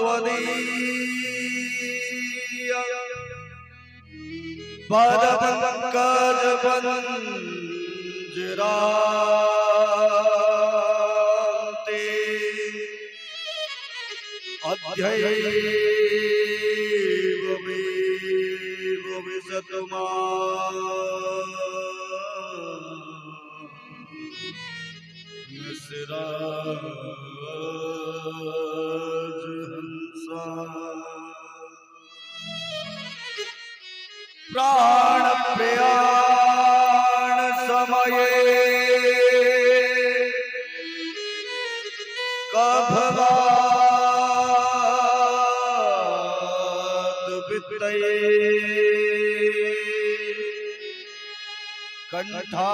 त्वदीय पद पंकज पंजराते अध्यैव विशतु मां सिराजहंसा प्राण प्रयाण समये कभवात वित्तये कंठा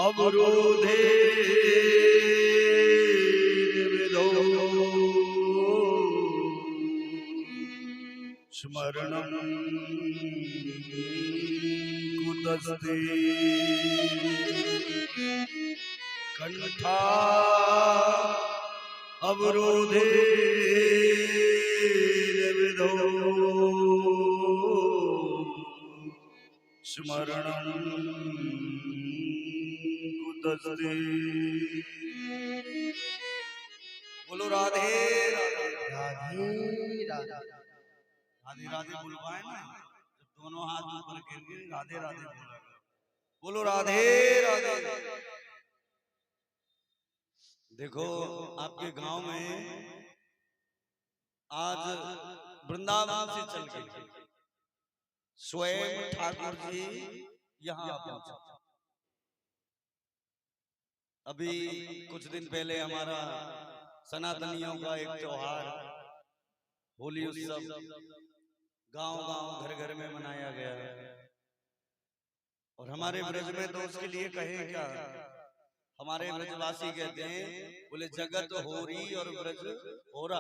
अवरोधे विदो स्मरणं कुतस्ते कंठा अवरोधे विदो स्मरणं कुतस्ते। बोलो राधे राधे राधे राधे राधे राधे बोल पाए ना, जब दोनों हाथ ऊपर करके राधे राधे बोला। बोलो राधे राधे। देखो आपके गांव में आज वृंदावन से चल के स्वयं ठाकुर जी यहाँ पहुंचे। अभी कुछ दिन पहले हमारा सनातनियों का एक त्योहार होली उत्सव गांव-गांव घर-घर में मनाया गया और हमारे ब्रज में तो उसके लिए कहे क्या, हमारे ब्रजवासी कहते हैं, बोले जगत होरी और ब्रज होरा।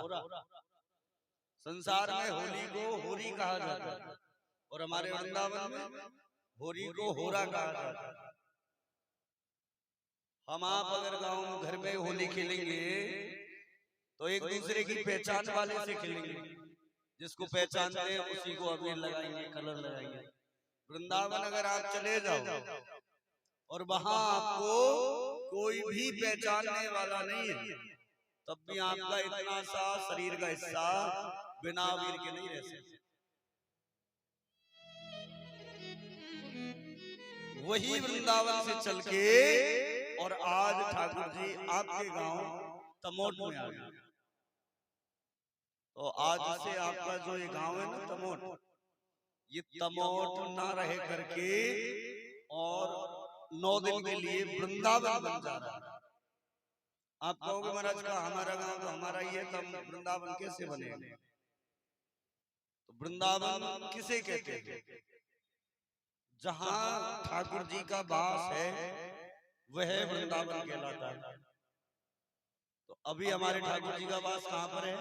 संसार में होली को होरी कहा जाता है और हमारे वृंदावन में होरी को होरा कहा जाता है। हम आप अगर गांव में घर में होली खेलेंगे तो एक दूसरे की पहचान वाले से खेलेंगे, जिसको पहचानते हैं उसी को अबीर लगाएंगे, कलर लगाएंगे। वृंदावन अगर आप चले जाओ और वहां आपको कोई भी पहचानने वाला नहीं है, तब भी आपका इतना सा शरीर का हिस्सा बिना अबीर के नहीं रह सकते। वही वृंदावन से चल के और आज ठाकुर जी आपके गांव तमोट में आ गए। तो आज से आपका जो ये गांव है ना तमोट, ये तमोट ना रह करके और 9 दिन के लिए वृंदावन बन जा रहा है। आप कहोगे महाराज का हमारा गांव तो हमारा ही है, तब वृंदावन कैसे बनेगा? तो वृंदावन किसे कहते हैं? जहां ठाकुर जी का वास है वह वृंदावन कहलाता है। तो अभी हमारे ठाकुर जी का वास कहां पर है?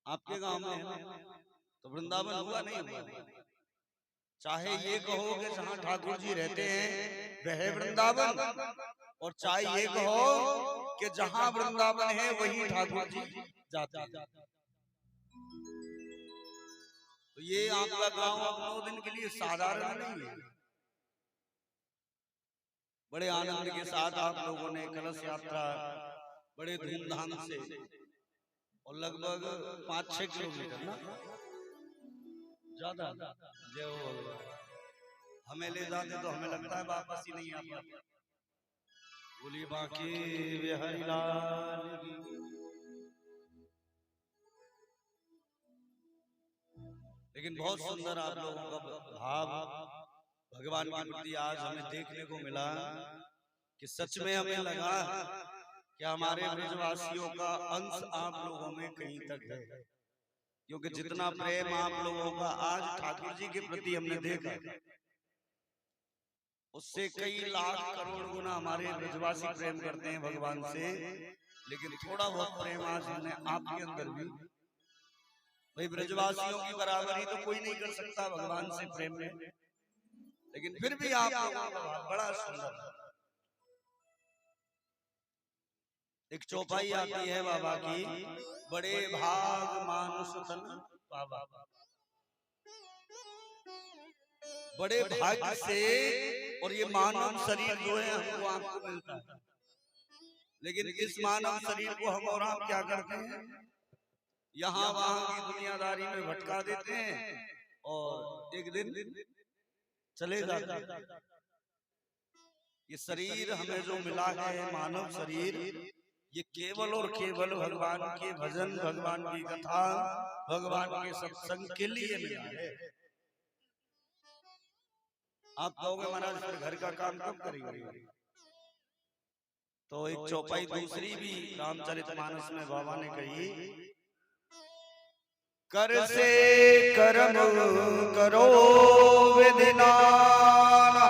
आपके गांव में है, तो वृंदावन हुआ नहीं हुआ। चाहे ये कहो कि जहां ठाकुर जी रहते हैं वह वृंदावन, और चाहे ये कहो कि जहां वृंदावन है वही ठाकुर जी जाते हैं। तो ये आपका गांव 9 दिन के लिए साधारण नहीं है। बड़े आनंद के साथ आप लोगों ने कलश यात्रा बड़े धूमधाम से और लगभग 5-6 किलोमीटर ना ज्यादा जय हो हमें ले जाते तो हमें लगता है वापस ही नहीं आ पाते। बोलिए बाकी बिहारी लाल की। लेकिन बहुत सुंदर आप लोगों का भाव भगवान के प्रति आज हमें देखने को मिला कि सच में हमें लगा कि हमारे ब्रजवासियों का अंश आप लोगों में कहीं तक है, क्योंकि जितना प्रेम आप लोगों का आज ठाकुर जी के प्रति हमने देखा उससे कई लाख करोड़ गुना हमारे ब्रजवासी प्रेम करते हैं भगवान से। लेकिन थोड़ा बहुत प्रेम आज हमने आपके अंदर भी, भाई ब्रजवासियों की बराबरी तो कोई नहीं कर सकता भगवान से प्रेम में, लेकिन फिर भी आप लोगों का बड़ा सुंदर। एक चौपाई आती है बाबा की, बड़े भाग मानुष तन बाबा, बड़े भाग्य से। और ये मानव शरीर जो है हमको आपको मिलता है, लेकिन इस मानव शरीर को हम और आप क्या करते हैं, यहाँ वहां की दुनियादारी में भटका देते हैं और एक दिन चले जाते हैं। ये शरीर हमें जो मिला है मानव शरीर, ये केवल और केवल भगवान के भजन, भगवान की कथा, भगवान के सत्संग के लिए मिला है। आप कहोगे महाराज फिर घर का काम कब करेंगे? तो एक चौपाई दूसरी भी रामचरितमानस में बाबा ने कही, कर से कर्म करो विधिनाना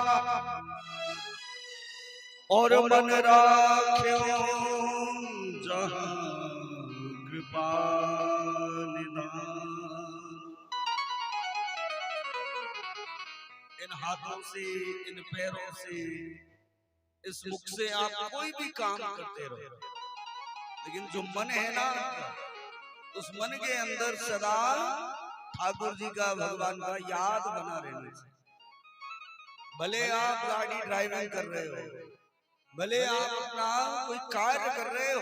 और मन राख्यो जहाँ कृपा निधान। इन हाथों से, इन पैरों से, इस मुख से आप कोई भी काम करते रहो, लेकिन जो मन है ना, उस मन के अंदर सदा ठाकुर जी का, भगवान का याद बना रहना चाहिए। भले आप गाड़ी ड्राइविंग कर रहे हो, भले आप अपना कोई कार्य कर रहे हो,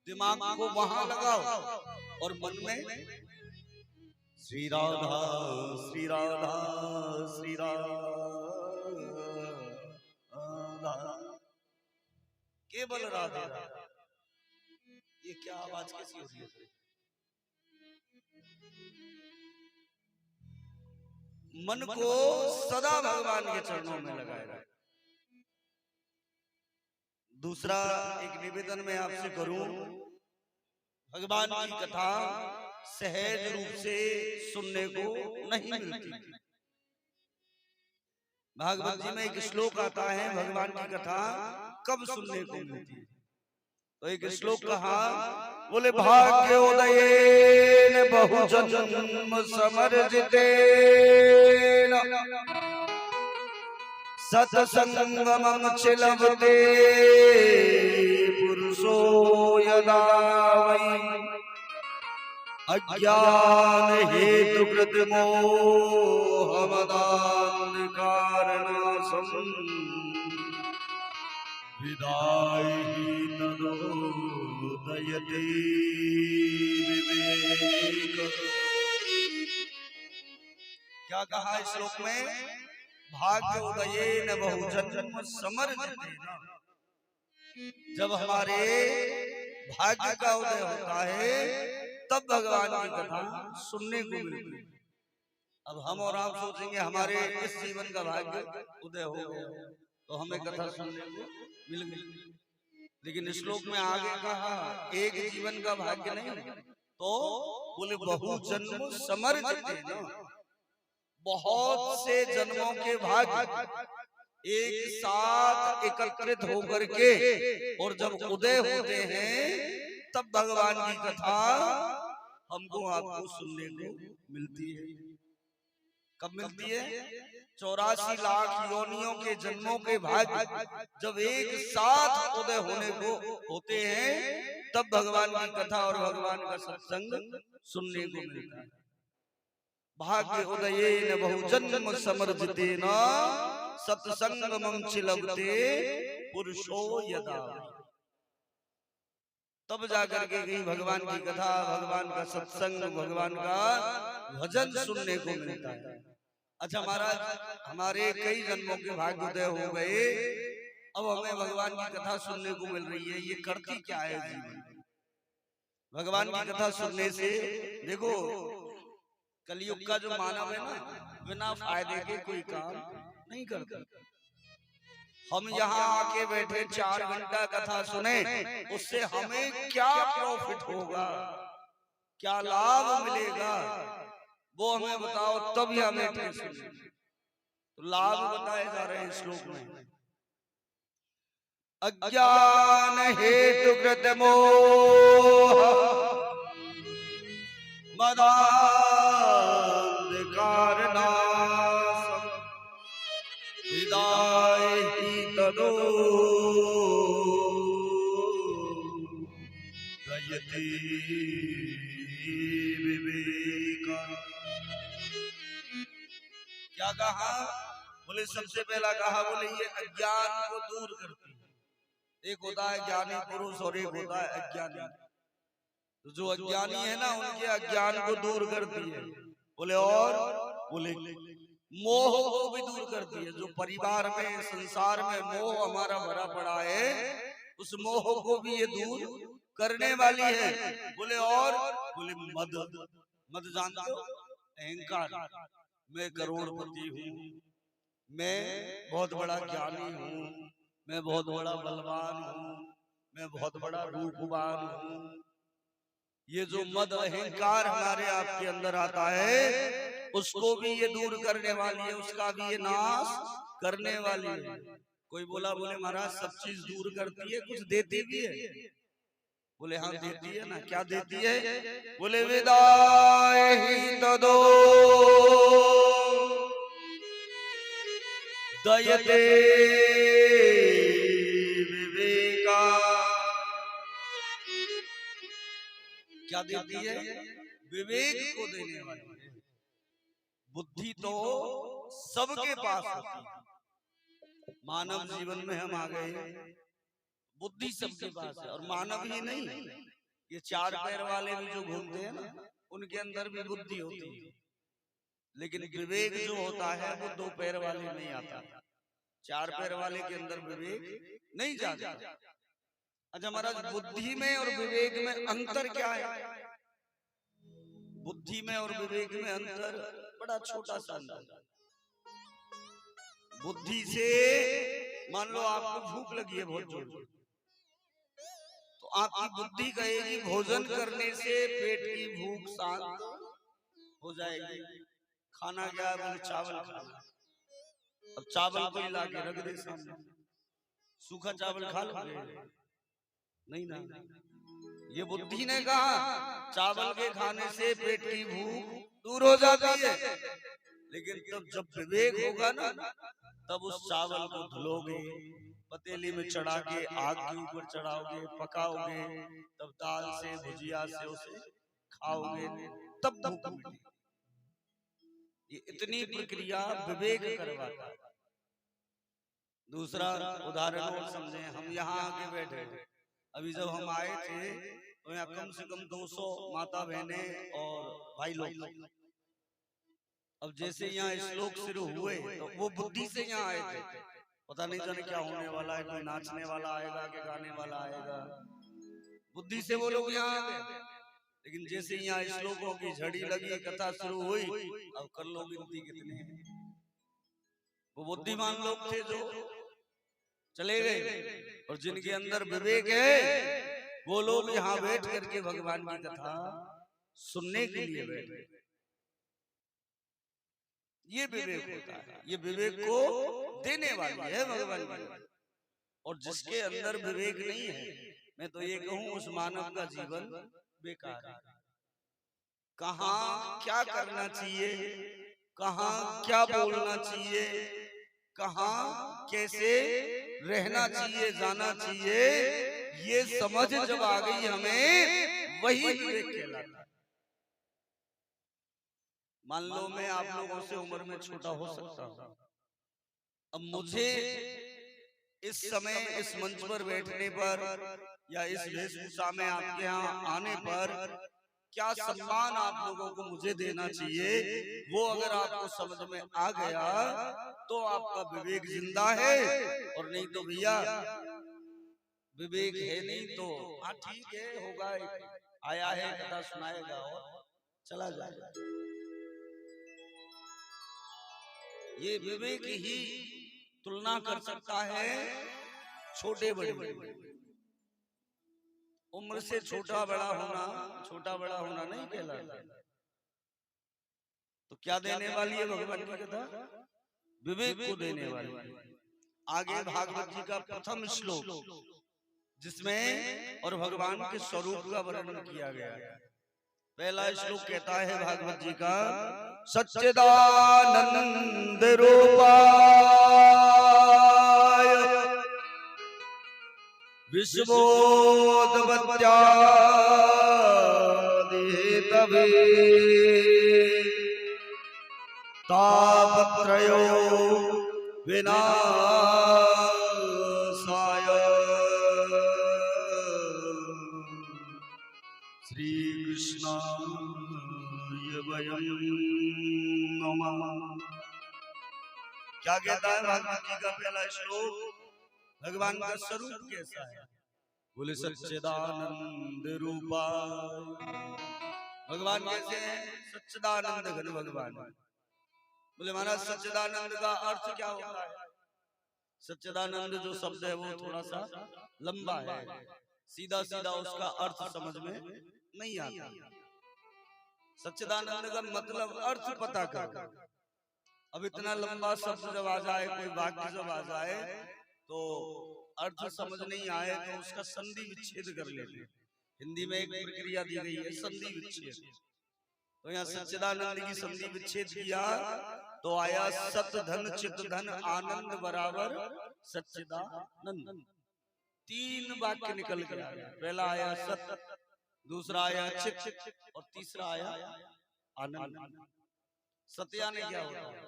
दिमाग को वहां लगाओ और मन में श्री राधा श्री राधा श्री राधा, केवल राधे राधे। ये क्या आवाज कैसी हो रही है? मन को सदा भगवान के चरणों में लगाएगा। दूसरा एक निवेदन मैं आपसे करूं, भगवान की कथा सहज रूप से सुनने को नहीं मिलती। भागवत जी में एक श्लोक आता है, भगवान की कथा कब सुनने को मिलती है? तो एक श्लोक कहा, बोले भाग्योदयेन बहुजन्म समर्जितेन सत्संगमं चिलवते पुरुषो यदा वै अज्ञान हेतु कृत मोहमदान्धकारनाशं विदाहि तदोदयते विवेक। क्या कहा इस श्लोक में? भाग्योदयेन बहुजन्म समर्जितेन। जब हमारे भाग्य का उदय होता है तब भगवान की कथा सुनने को मिलती है। अब हम और आप सोचेंगे हमारे इस जीवन का भाग्य उदय हो गया तो हमें कथा सुनने को मिल गई, लेकिन इस श्लोक में आगे कहा एक जीवन का भाग्य नहीं, तो बोले बहुजन्म समर्जितेन, बहुत से जन्मों के भाग्य एक साथ एकत्रित होकर के और जब उदय होते हैं तब भगवान की कथा हमको आपको सुनने को मिलती है। कब मिलती है? 84 लाख योनियों के जन्मों के भाग्य जब एक साथ उदय होने को होते हैं तब भगवान की कथा और भगवान का सत्संग सुनने को मिलता है। भाग्य उदयेन बहुजन्म समर्जितेन सत्संगमं चिलवते पुरुषो यदा। तब जाकर के कहीं भगवान की कथा, भगवान का सत्संग, भगवान का भजन सुनने को मिलता है। अच्छा महाराज, हमारे कई जन्मों के भाग्य उदय हो गए, अब हमें भगवान की कथा सुनने को मिल रही है, ये करती क्या है जीवन? भगवान की कथा सुनने से देखो, कलयुग का जो मानव है ना, बिना फायदे के कोई काम नहीं करता। हम यहाँ आके बैठे 4 घंटा कथा सुने, उससे हमें क्या प्रॉफिट होगा, क्या लाभ मिलेगा, वो हमें बताओ, तब हम बैठे सुने। तो लाभ बताए जा रहे हैं श्लोक में। अज्ञान हेतु कृत मोह मदान्धकारनाशं विदाहि तदोदयते दयते विवेका। क्या कहा? बोले सबसे पहला कहा, बोले ये अज्ञान को दूर करती है। एक होता है ज्ञानी पुरुष और एक होता है अज्ञानी। तो जो अज्ञानी है ना, उनके अज्ञान को दूर करती है। बोले और बोले मोह को भी दूर करती है। जो परिवार में संसार में मोह हमारा भरा पड़ा है, उस मोह को भी ये दूर करने वाली है। बोले और बोले मद, मद जानते हो? अहंकार, मैं करोड़पति हूँ, मैं बहुत बड़ा ज्ञानी हूँ, मैं बहुत बड़ा बलवान हूँ, मैं बहुत बड़ा रूपवान हूँ। ये जो मद अहंकार हमारे आपके अंदर आता है, उसको भी ये दूर करने वाली है, उसका भी ये नाश करने वाली है। कोई बोला, बोले महाराज सब चीज दूर करती है, कुछ देती भी है। बोले हाँ देती है ना। क्या देती है? बोले विदाय ही तदो दयते विवेका। क्या देती है? विवेक को देने वाली है। बुद्धि तो सबके पास होती है। मानव जीवन में हम आ गए, बुद्धि सबके पास है। और मानव ही नहीं, ये चार पैर वाले भी जो घूमते हैं ना, उनके अंदर भी बुद्धि होती है। लेकिन विवेक जो होता है वो दो पैर वाले नहीं आता, चार पैर वाले के अंदर विवेक नहीं जाता। अच्छा महाराज, बुद्धि में और विवेक में अंतर क्या है? बुद्धि में और विवेक में अंतर बड़ा छोटा सा अंतर। बुद्धि से मान लो आपको भूख लगी है बहुत जोर, तो आपकी बुद्धि कहेगी भोजन करने से पेट की भूख शांत हो जाएगी। खाना क्या है? बोले चावल खाना। अब चावल को ला के रख दे सामने, सूखा चावल खा लोगे? नहीं ना। ये बुद्धि ने कहा चावल के खाने से पेट की भूख दूर हो जाती है। लेकिन तब जब विवेक होगा ना, तब उस चावल को धुलोगे, पतीली में चढ़ा के आग के ऊपर चढ़ाओगे, पकाओगे, तब दाल से भुजिया से उसे खाओगे, तब भूख मिटेगी। ये इतनी प्रक्रिया विवेक करवाता है। दूसरा उदाहरण और समझे, हम यहाँ आके बैठे, अभी जब हम आए थे तो यहाँ कम से कम 200 माता बहनें और भाई लोग। अब जैसे यहाँ श्लोक शुरू हुए तो वो बुद्धि से यहाँ आए थे, पता नहीं जाने क्या होने वाला है, कोई नाचने वाला आएगा कि गाने वाला आएगा, बुद्धि से वो लोग यहाँ आ गए। लेकिन जैसे यहाँ श्लोकों की झड़ी लगी, कथा शुरू हुई, अब कर लो गिनती कितने हैं। वो बुद्धिमान लोग थे जो चले गए, और जिनके अंदर विवेक है वो लोग यहाँ बैठ करके भगवान की कथा सुनने के लिए बैठे। ये विवेक होता है, ये विवेक को देने वाली है भगवान की। और जिसके अंदर विवेक नहीं है, मैं तो ये कहूं उस मानव का जीवन बेकार है। कहाँ क्या करना चाहिए, कहाँ क्या बोलना चाहिए, कहाँ कैसे रहना चाहिए, जाना चाहिए, ये समझ जब आ गई हमें, वही विवेक कहलाता है। मान लो मैं आप लोगों से उम्र में छोटा हो सकता हूं, अब मुझे इस समय इस मंच पर बैठने पर या इस वेशभूषा में आपके यहाँ आने पर क्या सम्मान आप लोगों को मुझे देना चाहिए, वो अगर आपको समझ में आ गया तो आपका विवेक जिंदा है। और नहीं तो भैया विवेक है नहीं तो हाँ ठीक है, होगा, आया है कथा सुनाएगा और चला जाएगा। ये विवेक ही तुलना कर सकता है छोटे बड़े। उम्र से छोटा बड़ा होना नहीं कहलाता। तो क्या देने वाली है भगवान की कथा? विवेक को देने वाली है। आगे भागवत जी का प्रथम श्लोक जिसमें और भगवान के स्वरूप का वर्णन किया गया है। पहला श्लोक कहता है भागवत जी का, सच्चिदानंद रूपाय विश्वोदपत्याय लवे तापत्रयो विनाशाय श्री कृष्णाय वयं नमः। क्या कहता है भागवत जी का पहला श्लोक? भगवान का स्वरूप कैसा है? बोले सच्चिदानंद रूपाय। भगवान कैसे हैं? सच्चिदानंद घन भगवान। बोले महाराज सच्चिदानंद का अर्थ क्या होता है? सच्चिदानंद जो शब्द है वो थोड़ा सा लंबा है, सीधा सीधा उसका अर्थ समझ में नहीं आता। सच्चिदानंद का मतलब अर्थ पता करो। अब इतना लंबा शब्द जब आ जाए, कोई वाक्य जब आ जाए तो अर्थ समझ नहीं आए तो उसका संधि विच्छेद कर लेते हैं। हिंदी में एक प्रक्रिया दी गई है संधि विच्छेद। तो यहाँ सच्चिदानंद की संधि विच्छेद किया तो आया सत धन चित धन आनंद बराबर सच्चिदानंद। तीन वाक्य निकल के आया। पहला आया सत, दूसरा आया चित और तीसरा आया आनंद। सत्याने क्या होता है?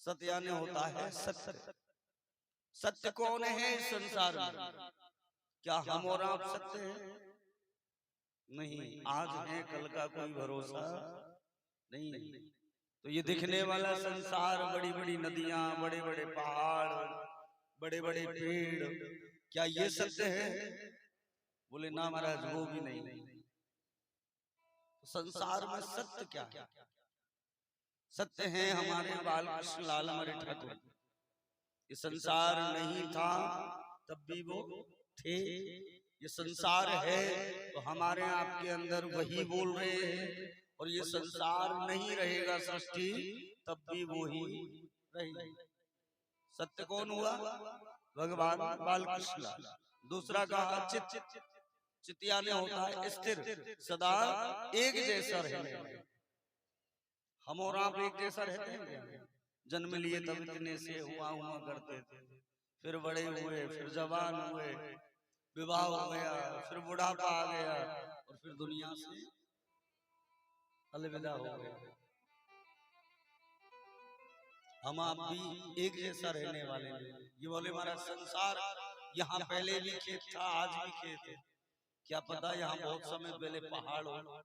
सत्याने होता है सत्य। सत्य कौन है इस संसार में? क्या हम और आप सत्य हैं? नहीं, आज है कल का कोई भरोसा नहीं। तो ये दिखने वाला संसार, बड़ी बड़ी नदियां, बड़े बड़े पहाड़, बड़े बड़े पेड़, क्या ये सत्य है? बोले ना महाराज, वो भी नहीं। तो संसार में सत्य क्या है? सत्य है हमारे बाल कृष्ण लाल हमारे ठाकुर। ये संसार नहीं था तब भी वो थे। ये संसार है तो हमारे आपके अंदर वही बोल रहे हैं। और ये संसार नहीं रहेगा सृष्टि तब भी वो ही रहेगा। सत्य कौन हुआ? भगवान बालकृष्ण लाल। दूसरा कहा चित। चितिया ने होता है स्थिर, सदा एक जैसा रहने। हम और आप एक जैसा रहते हैं? जन्म लिए तब इतने से हुआ करते थे, फिर बड़े हुए, फिर जवान हुए, विवाह हो गया, फिर बुढ़ापा आ गया और फिर दुनिया से अलविदा हो गए। हम आप भी एक जैसा रहने वाले हैं। ये बोले हमारा संसार यहाँ पहले भी खेत था, आज भी खेत है। क्या पता यहाँ बहुत समय पहले पहाड़ हो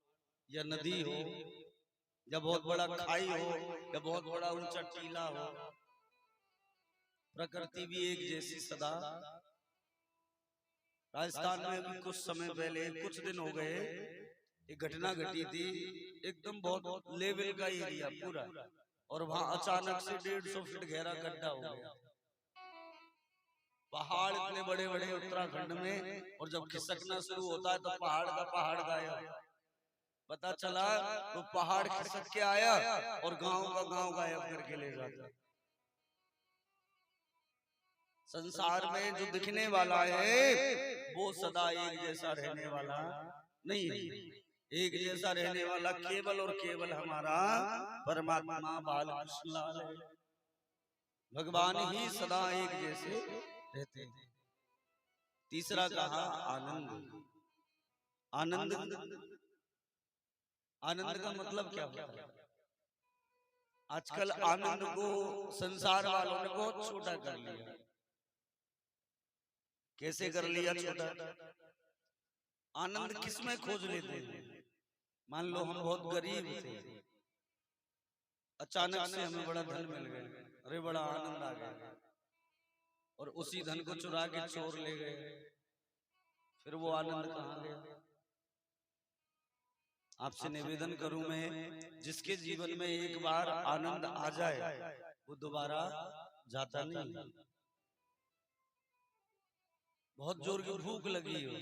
या नदी हो या बहुत बड़ा खाई हो या बहुत बड़ा ऊंचा टीला हो। प्रकृति भी एक जैसी सदा। राजस्थान में भी कुछ समय पहले, कुछ दिन हो गए, एक घटना घटी थी। एकदम बहुत लेवल का एरिया पूरा, और वहां अचानक से 150 फीट गहरा गड्ढा हो गया। पहाड़ इतने बड़े बड़े उत्तराखंड में, और जब खिसकना शुरू होता है तो पहाड़ का पहाड़ गायब। पता चला तो पहाड़ खिसक के आया और गांव का गांव गायब करके ले जाता। संसार में जो दिखने वाला है वो सदा एक जैसा रहने वाला नहीं है। एक जैसा रहने वाला केवल और केवल हमारा परमात्मा बालकृष्ण लाल है। भगवान ही सदा एक जैसे रहते हैं। तीसरा कहा आनंद। आनंद, आनंद का मतलब क्या होता है? आजकल आनंद को संसार वालों ने बहुत छोटा कर लिया। कैसे कर लिया छोटा? आनंद किसमें खोज लेते हैं? मान लो हम बहुत गरीब थे, अचानक से हमें बड़ा धन मिल गया, अरे बड़ा आनंद आ गया, और उसी धन को चुरा के चोर ले गए, फिर वो आनंद कहाँ गया? आपसे निवेदन करूं मैं, जिसके जीवन में एक बार आनंद आ जाए वो दोबारा जाता नहीं। बहुत जोर की भूख लगी हो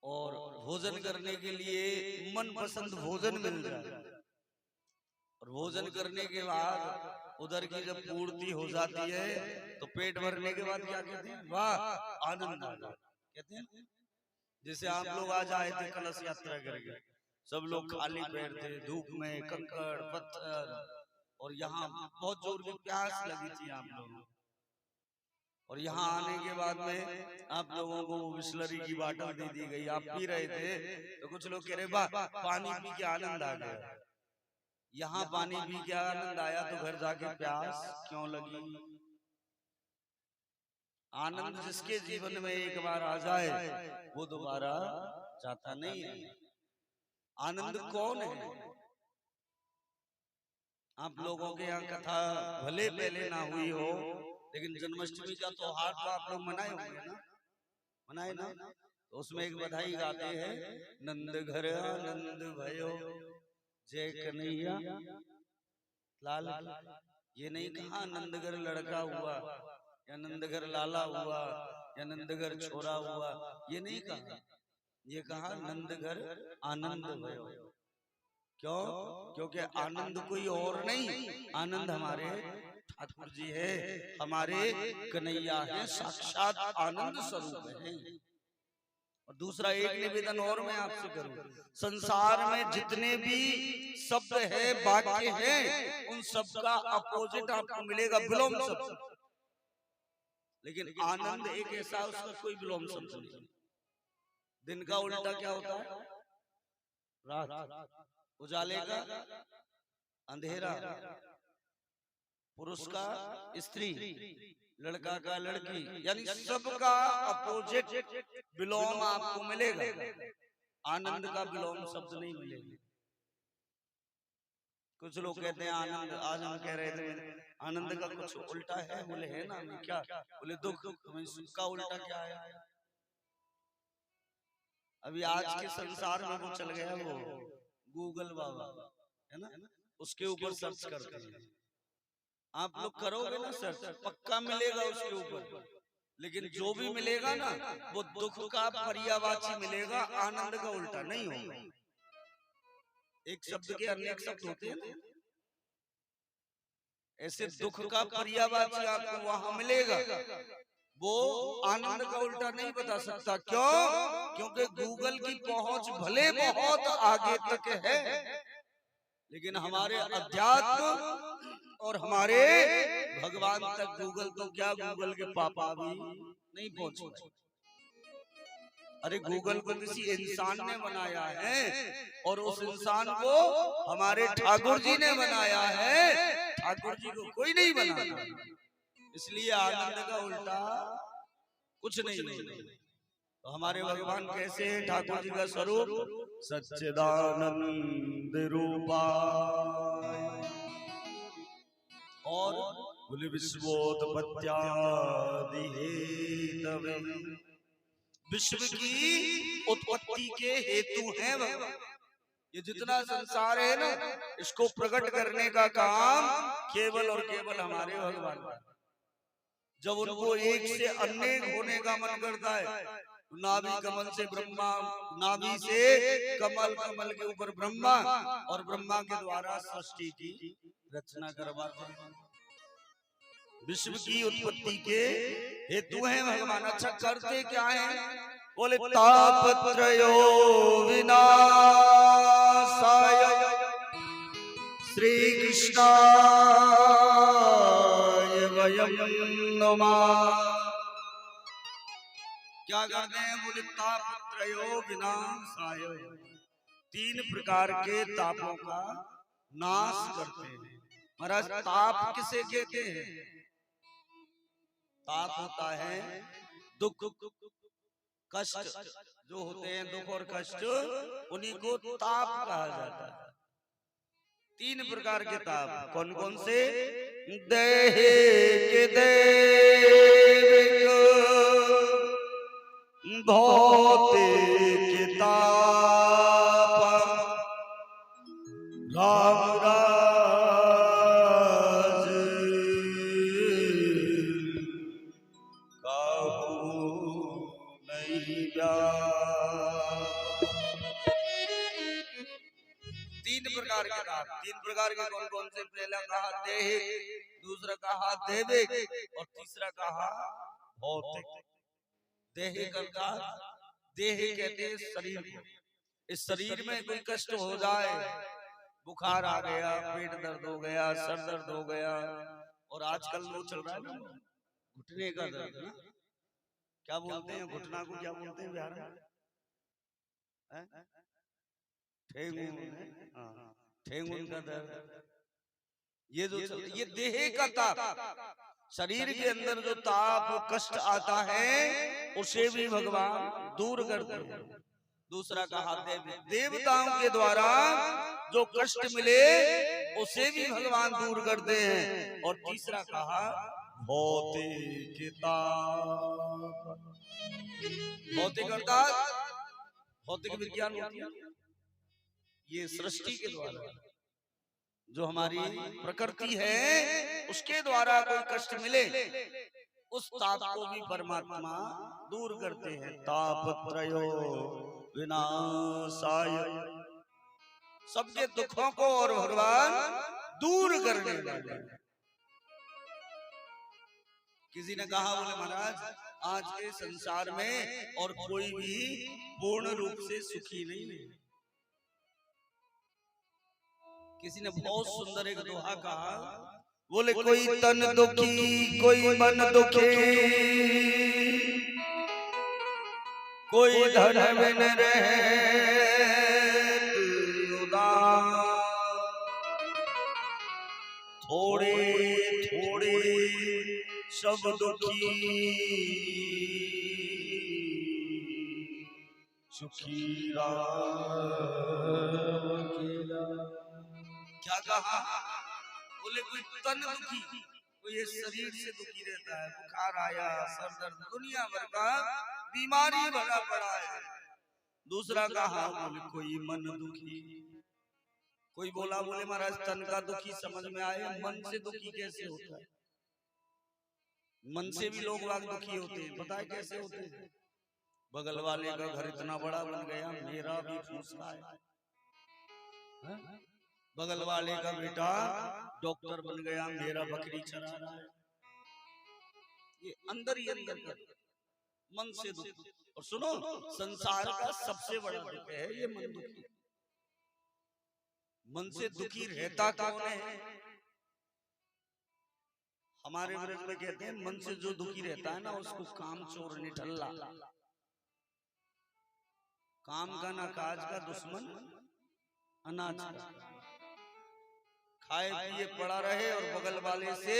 और भोजन करने के लिए मनपसंद भोजन मिल जाए, और भोजन करने के बाद उधर की जब पूर्ति हो जाती है तो पेट भरने के बाद क्या कहते हैं? वाह आनंद आ जाए कहते हैं। जैसे आप लोग आज आए थे कलश यात्रा करके, सब लोग खाली पैर थे, धूप में कंकड़ पत्थर, और यहाँ बहुत जोर की प्यास लगी थी आप लोगों को, और यहाँ आने के बाद में आप लोगों को बिस्लरी की बाटल दे दी गई, आप पी रहे थे तो कुछ लोग कह रहे वाह पानी पी के आनंद आ गया। यहाँ पानी पी के आनंद आया तो घर जाके प्यास क्यों लगी? आनंद जिसके जीवन में एक बार आ जाए वो दोबारा जाता नहीं है। आनंद कौन है? आप लोगों के यहाँ कथा भले पहले ना हुई हो, लेकिन जन्माष्टमी का त्योहार तो आप लोग मनाए होंगे ना? मनाए ना? तो उसमें एक बधाई गाते हैं, नंद घर आनंद भयो जय कन्हैया लाल। ये नहीं कहा नंदगर लड़का हुआ या नंदगर लाला हुआ या नंदगर छोरा हुआ, ये नहीं कहा। ये कहा नंदगर आनंद भयो। क्यों? क्योंकि आनंद कोई और नहीं, आनंद हमारे ठाकुर जी है, हमारे कन्हैया है, साक्षात आनंद स्वरूप है। और दूसरा एक निवेदन और मैं आपसे करूं, संसार में जितने भी शब्द है वाक्य है उन सब का अपोजिट आपको मिलेगा विलोम शब्द, लेकिन आनंद एक ऐसा उसका कोई विलोम शब्द नहीं। दिन का उल्टा क्या होता है? रात। उजाले का अंधेरा, पुरुष का स्त्री, लड़का का लड़की, यानी सबका अपोजिट विलोम आपको मिलेगा। आनंद का विलोम शब्द नहीं मिलेगा। कुछ लोग कहते हैं आनंद, आज हम कह रहे थे आनंद का कुछ उल्टा है, बोले है ना, क्या? बोले दुख। सुख का उल्टा क्या है? अभी आज के संसार में वो चल गया, वो गूगल बाबा है ना, उसके ऊपर सर्च करते हैं। आप लोग करोगे ना सर्च, पक्का मिलेगा उसके ऊपर, लेकिन जो भी मिलेगा ना वो दुख का पर्यायवाची मिलेगा, आनंद का उल्टा नहीं होगा। एक शब्द के अनेक शब्द होते हैं, ऐसे दुख का पर्यायवाची आपको वहां मिलेगा, वो आनंद का उल्टा नहीं बता सकता। क्यों? क्योंकि गूगल की पहुंच भले बहुत आगे तक है, लेकिन हमारे अध्यात्म और हमारे भगवान तक गूगल तो क्या, गूगल के पापा भी नहीं पहुंच पाए। अरे गूगल को किसी इंसान ने बनाया है और उस इंसान को हमारे ठाकुर जी ने बनाया है, ठाकुर जी को कोई नहीं बनाया। इसलिए आनंद का उल्टा कुछ नहीं है। तो हमारे भगवान कैसे हैं? ठाकुर जी का स्वरूप सच्चिदानंद रूपा और बोले विश्वोत्पत्त्यादि हेतवे, विश्व की उत्पत्ति के हेतु हैं भगवान। ये जितना संसार है ना, इसको प्रकट करने का काम केवल और केवल हमारे भगवान का। जब उनको एक से अनेक होने का मन करता है, नाभि कमल से ब्रह्मा, नाभि से कमल, कमल के ऊपर ब्रह्मा, और ब्रह्मा के द्वारा सृष्टि की रचना करवाते हैं। विश्व की उत्पत्ति के हेतु हैं भगवान। अच्छा करते क्या है? बोले तापत्रयो विनाशाय श्री कृष्णाय वयं नमः। क्या करते हैं? बोले तापत्रयो विनाशाय, 3 प्रकार के तापों का नाश करते हैं। महाराज ताप किसे कहते हैं? ताप होता है दुख, कष्ट जो होते हैं, दुख और कष्ट, उन्हीं को ताप कहा जाता है। 3 प्रकार के ताप कौन कौन से? दैहिक, दैविक, भौतिक ताप। राम राज काहू नहीं व्याप। 3 प्रकार के ताप। 3 प्रकार के कौन कौन से? पहला कहा दैहिक, दूसरा कहा दैविक और तीसरा कहा भौतिक। दैहिक अर्थात, देह कहते हैं शरीर को। इस शरीर में कोई कष्ट हो जाए, बुखार आ गया, पेट दर्द हो गया, सर दर्द हो गया, और आजकल वो चल रहा है ना घुटने का दर्द ना, क्या बोलते हैं घुटना को, क्या बोलते हैं बिहार में? ठेंगुन। हाँ, ठेंगुन का दर्द। ये जो ये देह का ताप, शरीर के अंदर जो ताप कष्ट आता है उसे भी भगवान दूर करते हैं। दूसरा कहा देवताओं के द्वारा जो कष्ट मिले उसे भी भगवान दूर करते हैं। और तीसरा कहा भौतिक ताप। भौतिक अर्थात भौतिक विज्ञान होती है, ये सृष्टि के द्वारा जो हमारी प्रकृति है उसके द्वारा कोई कष्ट मिले उस ताप को भी परमात्मा दूर करते हैं। तापत्रयो विनाशाय, सबके दुखों को और भगवान दूर करने वाले। किसी ने कहा, बोले महाराज आज के संसार में और कोई भी पूर्ण रूप से सुखी नहीं है। किसी ने बहुत सुंदर एक दोहा कहा, बोले कोई तन दुखी कोई मन दुखी, कोई धन बिन रहे उदास, थोड़े थोड़े सब दुखी सुखी क्या कहा? बोले कोई तन दुखी, कोई ये शरीर से दुखी रहता है, बुखार आया, सर दर्द, दुनिया भर का बीमारी भरा पड़ा है। दूसरा कहा, बोले कोई मन दुखी। कोई बोला, बोले महाराज तन का दुखी समझ में आए, मन से दुखी कैसे होता है? मन से भी लोग बाग दुखी होते हैं, पता है कैसे होते हैं? बगल वाले का घर इतना बड़ा बन गया, मेरा भी फूसका है। बगल वाले का बेटा डॉक्टर बन गया, मेरा बकरी चरा रहा है। ये अंदर ही अंदर का मन से दुख। और सुनो, संसार का सबसे बड़ा दुख है ये मन दुखी। मन से दुखी रहता कौन है? हमारे ब्रज में कहते हैं मन से जो दुखी रहता है ना उसको काम चोर निठल्ला। काम का ना काज का दुश्मन अनाज का। खाए पिए पड़ा रहे और बगल वाले से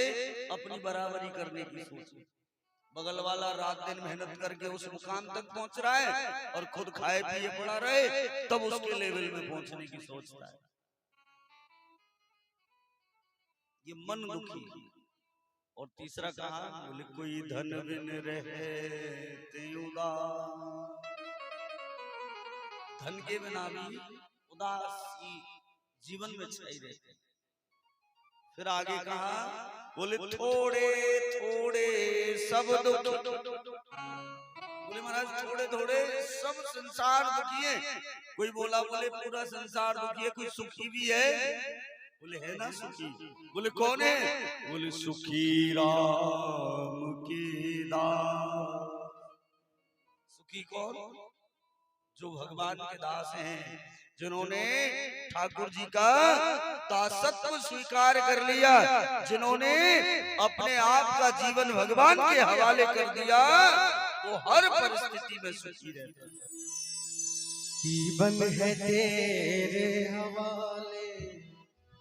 अपनी बराबरी करने की सोच। बगल वाला रात दिन मेहनत करके उस मुकाम तक पहुंच रहा है और खुद खाए पिए पड़ा रहे तब उसके लेवल में पहुंचने की सोचता है। ये मन दुखी। और तीसरा कहा, बोले कोई धन बिन रहे उदास। धन के बिना भी उदास जीवन में छाई रहते। फिर आगे कहा, बोले थोड़े थोड़े सब दुख। बोले महाराज थोड़े थोड़े सब संसार दुखी है। कोई बोला, बोले पूरा संसार दुखी है, कोई सुखी भी है? बोले है ना सुखी। बोले कौन है? बोले सुखी राम के दास। सुखी कौन? जो भगवान के दास हैं, जिन्होंने ठाकुर जी का दासत्व स्वीकार कर लिया, जिन्होंने अपने आप का जीवन भगवान के हवाले कर दिया, वो हर परिस्थिति में सुखी रहते हैं। जीवन है तेरे हवाले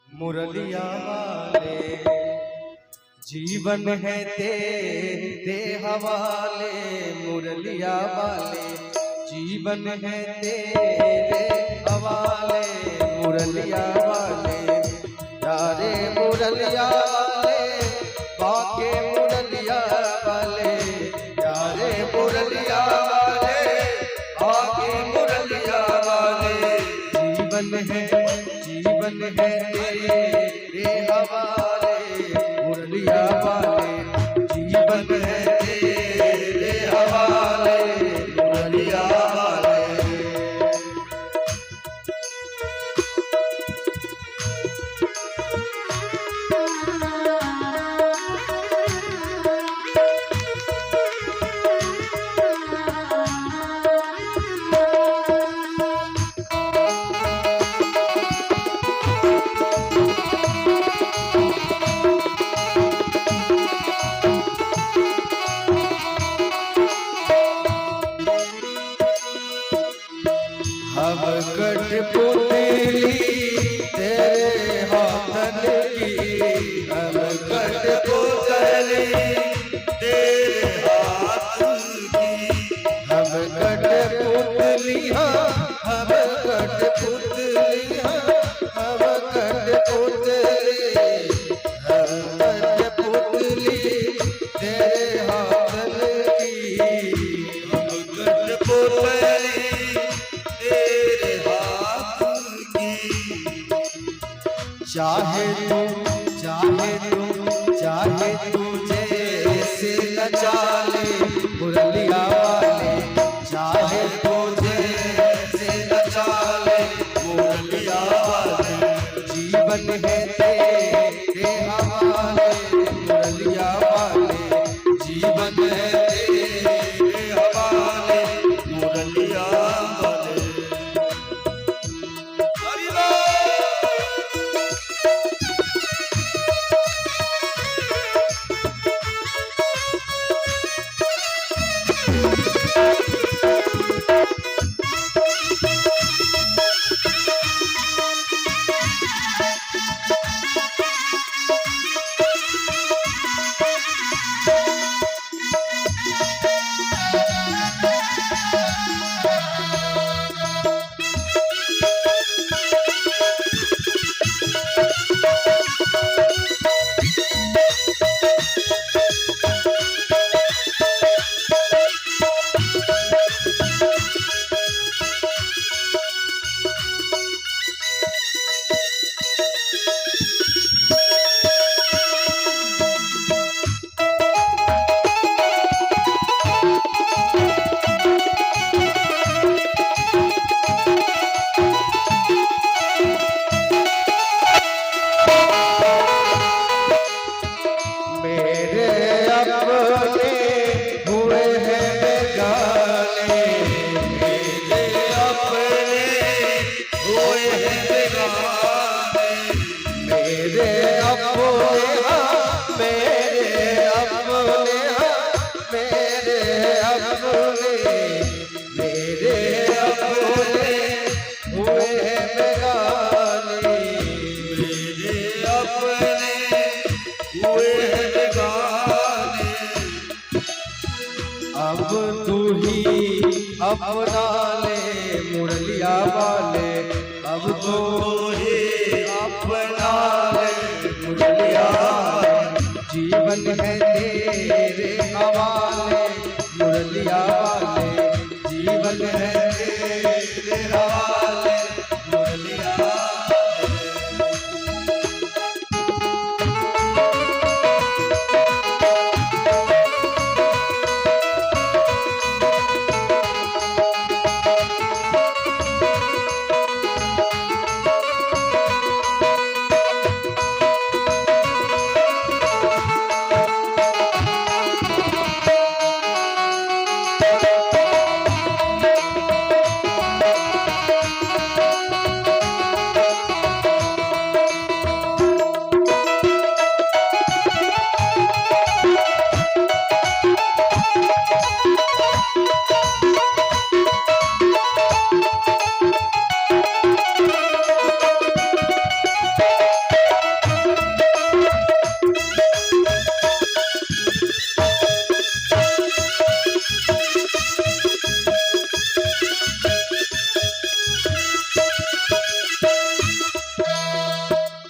मुरलिया वाले, जीवन है तेरे हवाले मुरलिया वाले, जीवन है तेरे हवाले मुरलिया वाले, यारे मुरलिया वाले बाके मुरलिया वाले, यारे मुरलिया वाले बाके मुरलिया वाले। जीवन है तेरे हवाले मुरलिया वाले, जीवन है तेरे हवाले मुरलिया वाले। हम कठपुतली तेरे हाथन की, हम कठपुतली तेरे हाथ की, हम कठपुतली हम कठपुतली हम कठपुतली, हम कठपुतली तेरे हाथन की, हम कठपुतली तेरे हाथ की। चाहे तू जैसे नचा ले मुरलिया वाले, चाहे तू जैसे नचा ले मुरलिया वाले, जीवन है तेरे हवाले मुरलिया वाले, जीवन है तेरे हवाले मुरलिया वाले। हरि बोल। अब तू ही अपना ले मुरलिया वाले, अब तू ही अपना ले मुरलिया वाले, जीवन है तेरे हवाले मुरलिया वाले, जीवन है तेरे हवाले मुरलिया वाले।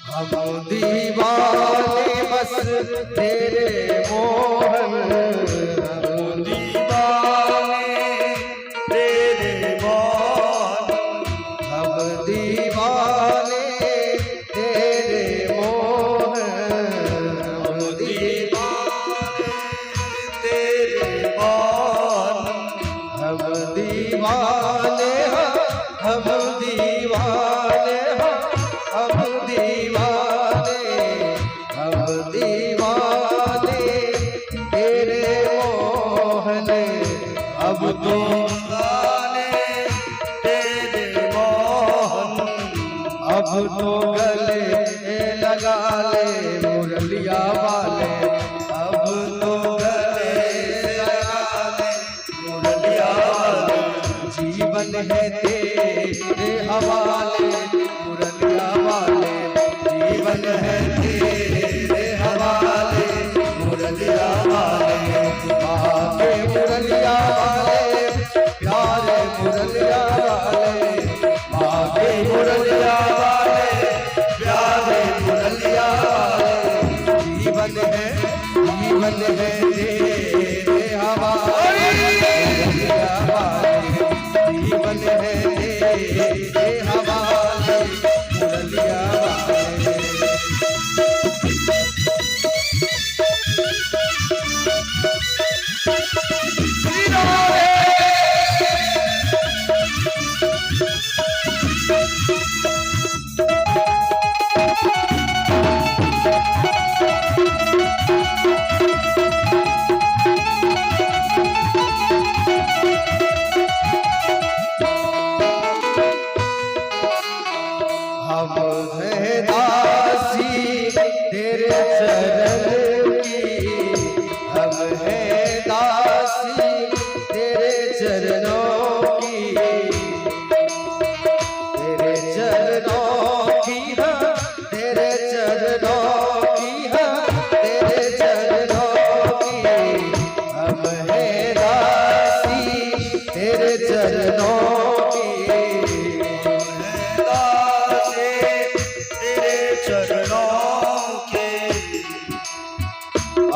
हम दीवाने बस तेरे मोहन, हम दीवाने तेरे मोहन, हम दीवाने तेरे मोहन, हम दीवाने तेरे मोहन, हम दीवाने हम दीवाने हम दीवाने, हम दीवाने तेरे मोहन, अब तो दीवाने तेरे मोहन, अब तो गले लगा ले मुरलिया वाले, अब तो गले लगा ले मुरलिया वाले, जीवन जीवन है तेरे हवाले मुरलिया वाले, जीवन है तेरे हवाले मुरलिया वाले, आके मुरलिया वाले प्यारे मुरलिया वाले, आके मुरलिया वाले प्यारे मुरलिया वाले, जीवन है तेरे हवाले मुरलिया वाले, जीवन है तेरे हवाले मुरलिया वाले। हम हैं दासी तेरे चरण की, हम हैं दासी तेरे चरणों की, तेरे चरणों की हाँ, तेरे चरणों की हाँ, तेरे चरणों की, हम हैं दासी तेरे चरणों की,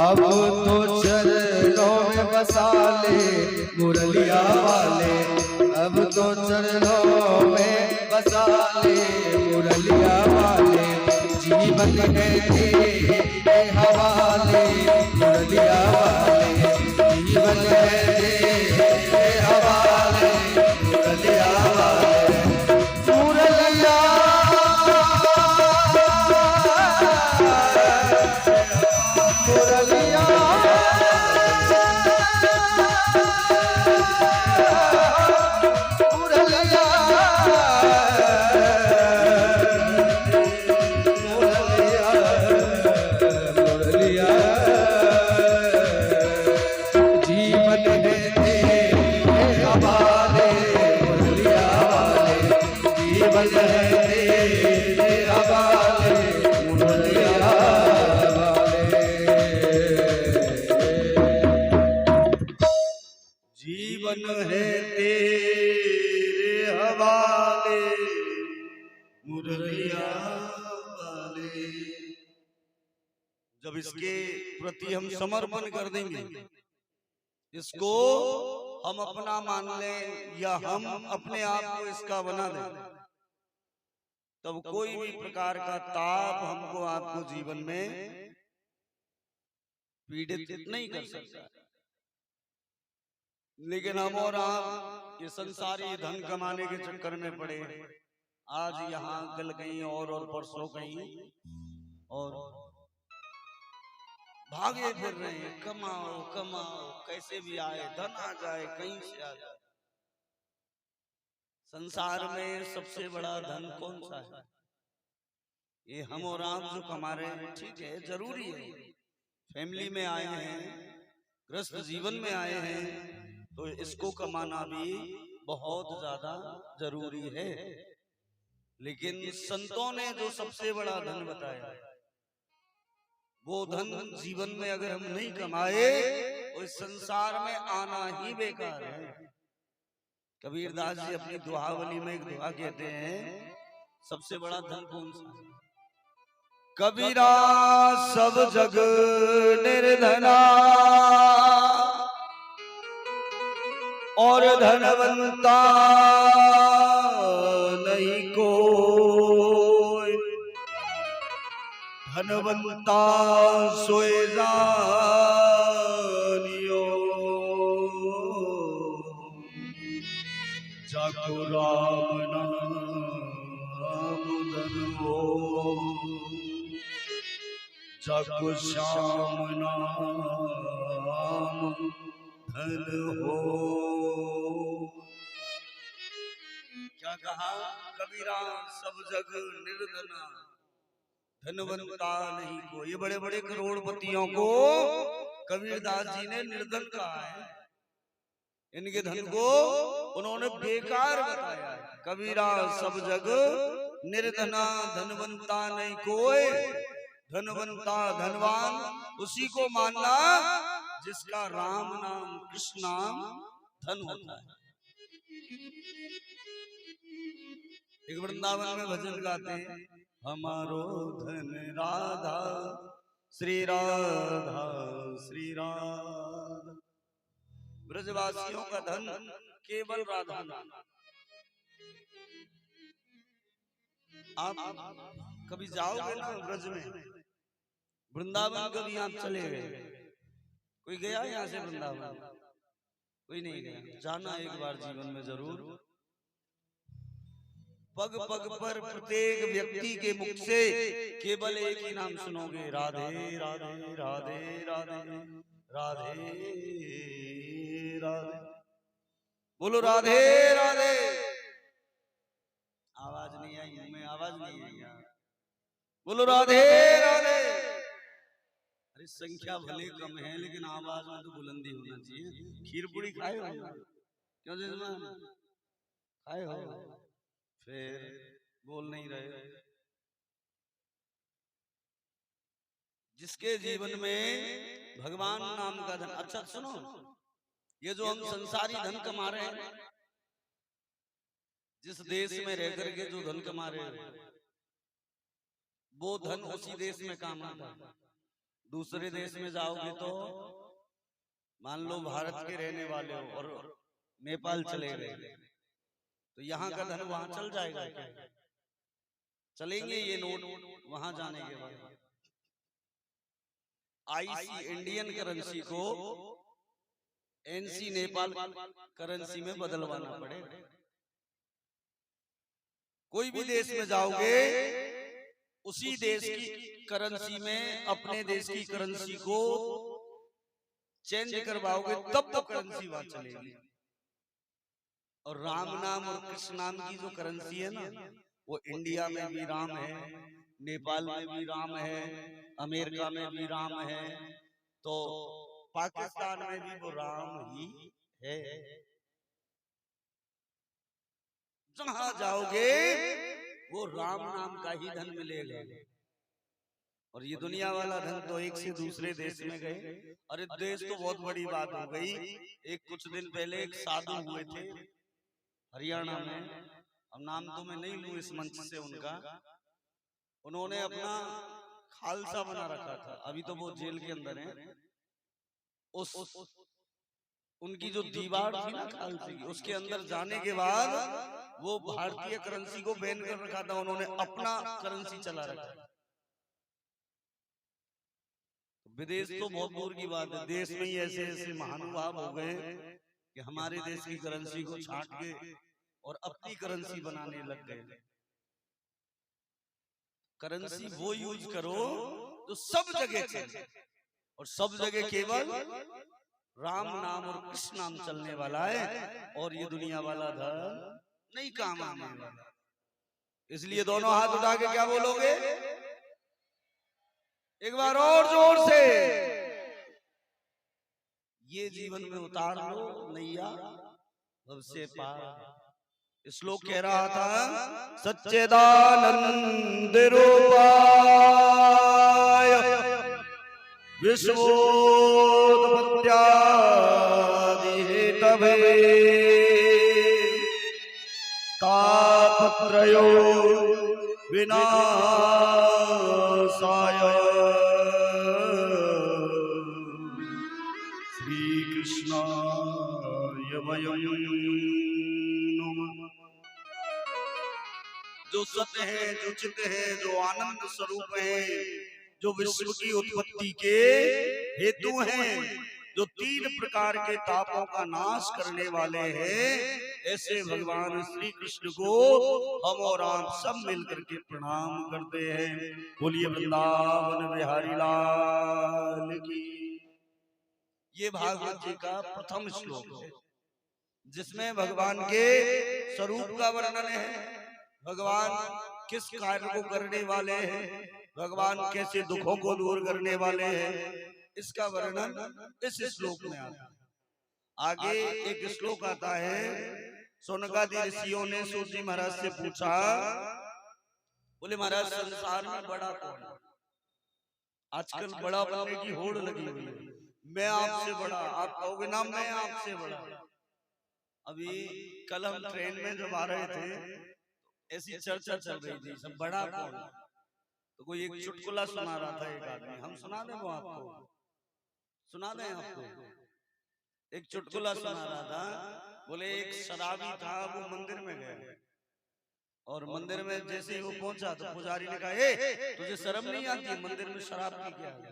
अब तो चरणों में बसा ले मुरलिया वाले, अब तो चरणों में बसा ले मुरलिया वाले, जीवन है तेरे हवाले मुरलिया वाले, जीवन है तेरे हवाले मुरलिया वाले, मुरलिया मुरलिया मुरलिया मुरलिया, जीवन है तेरे हवाले मुरलिया वाले, जीवन है तेरे हवाले मुरलिया वाले, जीवन है तेरे हवाले मुरलिया वाले। जब इसके प्रति हम समर्पण कर देंगे, इसको हम अपना मान लें या हम अपने आप को इसका बना दें, तब कोई भी प्रकार का ताप हमको आपको जीवन में पीड़ित नहीं कर सकता। लेकिन हम और आप ये संसारी धन कमाने के चक्कर में पड़े, आज यहाँ कल कहीं और परसों कहीं और भागे फिर रहे हैं, कमाओ कमाओ कैसे भी आए, धन आ जाए कहीं से आ जाए। संसार में सबसे बड़ा धन कौन सा है? ये हम और आप जो कमा रहे हैं, ठीक है जरूरी है, फैमिली में आए हैं, ग्रस्त जीवन में आए हैं, तो इसको कमाना भी बहुत ज्यादा जरूरी है। लेकिन संतों ने जो सबसे बड़ा धन बताया, वो धन जीवन में अगर हम नहीं कमाए तो इस संसार में आना ही बेकार है। कबीरदास जी अपनी दुआवली में एक दुआ कहते हैं, सबसे बड़ा धन कौन सा है? कबीरा सब जग निर्धना और धनवंता नहीं कोई, धनवंता सोए जानियो, जाको राम नाम धन हो, जाको श्याम नाम धन हो। क्या कहा? कबीरा सब जग निर्धना, धनवंता नहीं को। ये बड़े बड़े करोड़पतियों को कबीरदास जी ने निर्धन कहा है। इनके धन को उन्होंने बेकार बताया है। कबीरा सब जग निर्धना धनवंता नहीं कोई, धनवंता धनवान उसी को मानना जिसका राम नाम कृष्ण नाम धन होता है। एक वृंदावन में भजन गाते हैं, हमारो धन राधा श्री राधा श्री राधा। ब्रजवासियों का धन केवल राधा नाम। आप कभी जाओगे ना ब्रज में, वृंदावन कभी आप चले गए, कोई गया यहाँ से वृंदावन? कोई नहीं गया। जाना एक बार जीवन में जरूर। पग पग पर प्रत्येक व्यक्ति के मुख से केवल एक ही नाम सुनोगे, राधे राधे राधे राधे राधे राधे। बोलो राधे राधे। आवाज नहीं आई, मुंह में आवाज नहीं आई यार। बोलो राधे राधे। अरे संख्या भले कम है लेकिन आवाज में तो बुलंदी होना चाहिए। खीर पूरी खाए हो? क्यों जजमान खाए हो? फिर बोल नहीं रहे। जिसके जीवन में भगवान नाम का धन। अच्छा सुनो, ये जो हम संसारी धन कमा रहे हैं, जिस देश में रह करके जो धन कमा रहे हैं, वो धन उसी देश में काम आता है। दूसरे देश में जाओगे तो मान लो भारत के रहने वाले हो और नेपाल चले गए, तो यहाँ का धन वहां चल जाएगा क्या? चलेंगे ये नोट वहां जाने के बाद? आईसी इंडियन करेंसी को एनसी नेपाल करेंसी में बदलवाना पड़ेगा। कोई भी देश में जाओगे उसी देश की करेंसी में अपने देश की करेंसी को चेंज करवाओगे तब तो करेंसी वहां चलेगी। और राम नाम और कृष्ण नाम की जो करेंसी है ना, वो इंडिया में भी राम है, नेपाल में भी राम है, अमेरिका में भी राम है, तो पाकिस्तान में भी वो राम ही है। जहां जाओगे वो राम नाम का ही धन मिलेगा। और ये दुनिया वाला धन तो एक से दूसरे देश में गए। अरे देश तो बहुत बड़ी बात हो गई। एक कुछ दिन पहले एक साधु हुए थे हरियाणा में, अब नाम तो मैं नहीं लूं इस मंच से उनका। उन्होंने अपना खालसा बना रखा था, अभी तो वो जेल के अंदर हैं। उस उनकी जो दीवार थी ना खालसे की, उसके अंदर जाने के बाद वो भारतीय करेंसी को बैन कर रखा था, उन्होंने अपना करेंसी चला रखा। विदेश तो बहुत दूर की बात है, देश में ही ऐसे ऐसे महानुभाव हो गए कि हमारे देश की करेंसी को छांट के और अपनी करेंसी बनाने लग गए। करेंसी वो यूज करो जो सब जगह चले, और सब जगह केवल राम नाम और कृष्ण नाम चलने वाला है, और ये दुनिया वाला धन नहीं काम आने वाला। इसलिए दोनों हाथ उठा के क्या बोलोगे? एक बार और जोर से। ये जीवन में उतार लो नैया भव से पार। श्लोक कह रहा था, सच्चिदानंद रूपाय विश्वोत्पत्त्यादि हेतवे तापत्रयो विनाशाय श्री कृष्णाय वयं नमः। जो सत्य है, जो चित है, जो आनंद स्वरूप है, जो विश्व की उत्पत्ति के हेतु हैं, जो 3 प्रकार के तापों का नाश करने वाले हैं, ऐसे भगवान श्री कृष्ण को हम और आप सब मिलकर के प्रणाम करते हैं। बोलिए वृंदावन बिहारी लाल की। ये भागवत जी का प्रथम श्लोक है, जिसमें भगवान के स्वरूप का वर्णन है, भगवान किस कार्य को करने वाले हैं, भगवान कैसे दुखों को दूर करने वाले हैं, इसका वर्णन इस श्लोक में आता है। आगे एक श्लोक आता है, सोनकादि ऋषियों ने सूत जी महाराज से पूछा, बोले महाराज संसार में बड़ा कौन है? आजकल बड़ा बनने की होड़ लगी हुई है, मैं आपसे बड़ा, आप कहोगे ना मैं आपसे बड़ा। अभी कल हम ट्रेन में जब आ रहे थे ऐसी चर्चा चल रही थी, सब बड़ा कौन है? तो कोई एक चुटकुला सुना रहा था एक आदमी, हम सुना दें वो आपको, सुना दें आपको। एक चुटकुला सुना रहा था, बोले एक शराबी था, वो मंदिर में गया और मंदिर में जैसे ही वो पहुंचा तो पुजारी ने कहा, ए तुझे शर्म नहीं आती मंदिर में शराब पी के आ गया?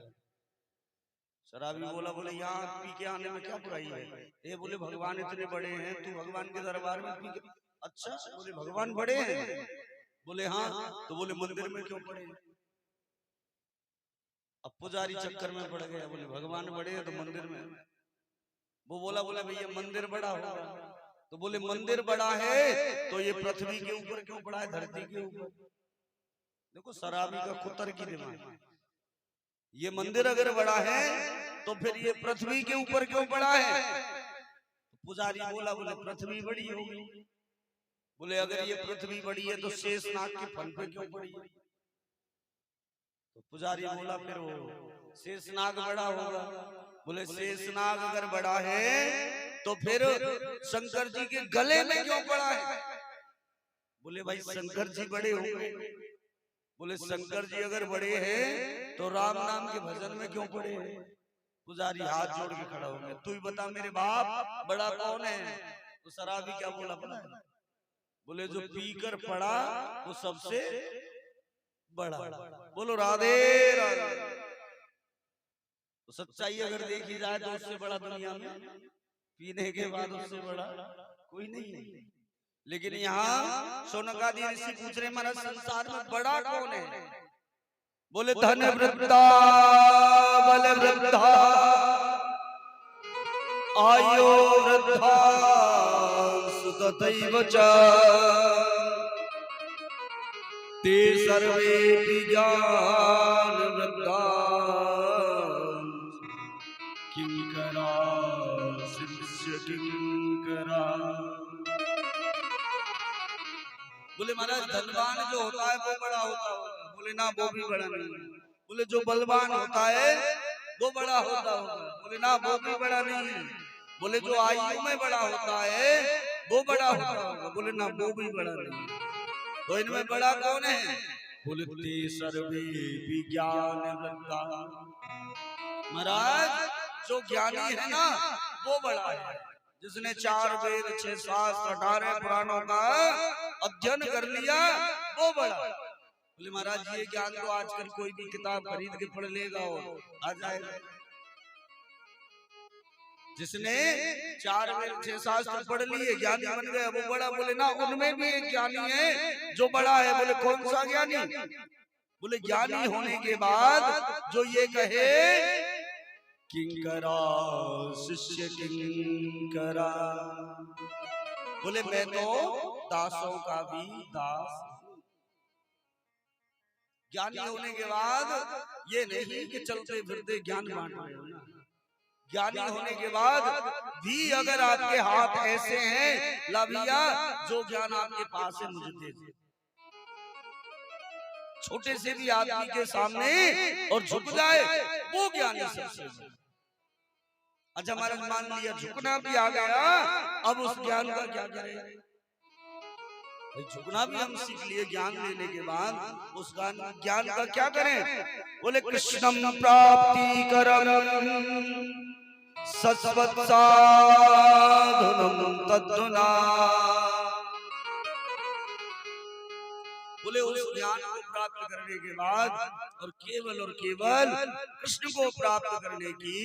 शराबी बोला, बोले यहाँ पी के आने में क्या बुराई है? ये बोले भगवान इतने बड़े हैं, तू भगवान के दरबार में पी के? अच्छा, बोले भगवान बड़े हैं? बोले हाँ। तो बोले मंदिर में क्यों पड़े? अब पुजारी चक्कर में पड़ गया, बोले भगवान बड़े हैं तो मंदिर में। वो बोला, बोले भैया मंदिर बड़ा होगा। तो बोले मंदिर बड़ा है तो ये पृथ्वी के ऊपर क्यों पड़ा है, धरती के ऊपर? देखो शराबी का कुतर की दिमाग, ये मंदिर अगर बड़ा है तो फिर ये पृथ्वी के ऊपर क्यों पड़ा है? तो पुजारी बोला, बोले पृथ्वी बड़ी होगी। बोले अगर ये पृथ्वी बड़ी है तो शेषनाग के फन पे क्यों पड़ी है? तो पुजारी बोला, फिर वो शेषनाग बड़ा होगा। बोले शेषनाग अगर बड़ा है तो फिर शंकर जी के गले में क्यों पड़ा है? बोले भाई शंकर जी बड़े होंगे। बोले शंकर जी अगर बड़े हैं तो राम नाम के भजन में क्यों पड़े हैं? पुजारी हाथ जोड़ के खड़ा हो गया, तू ही बता मेरे बाप बड़ा कौन है? तो शराबी क्या बोला पता है? बोले जो पीकर पड़ा वो सबसे बड़ा। बोलो राधे राधे। तो सच्चाई अगर देखी जाए तो उससे बड़ा दुनिया में पीने के बाद उससे बड़ा कोई नहीं है। लेकिन यहाँ शौनकादि ऋषि पूछ रहे महाराज संसार में बड़ा कौन है? बोले धन वृद्धा बल वृद्धा आयो वृद्धा सुततैव च ते सर्वे ज्ञान वृद्धा किंकरा शिष्य किंकरा। बोले महाराज धनवान जो होता है वो बड़ा होता होगा? बोले ना वो भी बड़ा नहीं। बोले जो बलवान होता है वो बड़ा होता होगा? बोले ना वो भी बड़ा नहीं है। बोले जो आयु में बड़ा होता है वो बड़ा होता होगा? बोले ना वो भी बड़ा नहीं। तो इनमें बड़ा कौन है? बोले ते सर्वे विज्ञान वृद्धा। महाराज जो ज्ञानी है ना वो बड़ा है, जिसने 4 वेद 6 शास्त्र 18 पुराणों का अध्ययन कर लिया वो बड़ा। बोले महाराज ये ज्ञान तो आजकल कोई भी किताब खरीद के पढ़ लेगा और आ जाएगा। जिसने 4 वेद 6 शास्त्र पढ़ लिए ज्ञानी बन गया वो बड़ा। बोले ना उनमें भी एक ज्ञानी है जो बड़ा है। बोले कौन सा ज्ञानी? बोले ज्ञानी होने के बाद जो ये कहे किंकरा शिष्य किंकरा। बोले मैं तो दासों का भी दास। ज्ञानी होने के बाद ये नहीं कि चलते फिरते ज्ञान बांट रहे हो ना। ज्ञानी होने के बाद भी अगर आपके हाथ ऐसे हैं ला भैया जो ज्ञान आपके पास है मुझे दे दे। छोटे से भी आदमी के सामने और झुक जाए वो ज्ञानी सबसे। अच्छा महाराज मान लिया झुकना भी आ गया, अब उस ज्ञान का क्या करें? झुकना भी हम सीख लिए ज्ञान लेने के बाद, उस ज्ञान का क्या करें? बोले कृष्णम प्राप्ति करम सत्वत्साधनम तद्दुना। बोले उस ज्ञान को प्राप्त करने के बाद और केवल कृष्ण को प्राप्त करने की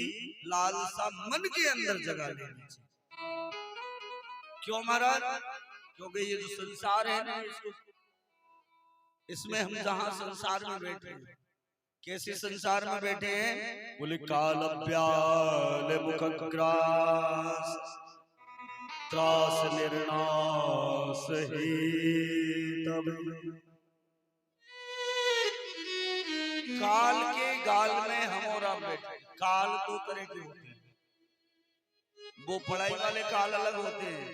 लालसा मन के अंदर जगा लेनी चाहिए। क्यों महाराज? क्योंकि ये जो संसार है ना इसमें हम जहां संसार में बैठे हैं, कैसे संसार में बैठे हैं? बोले काल प्याल मुखग्रास त्रास निर्नाश हेतव। काल के गाल में हम और आप बैठे। काल 2 तरह के होते हैं, वो पढ़ाई वाले काल अलग होते हैं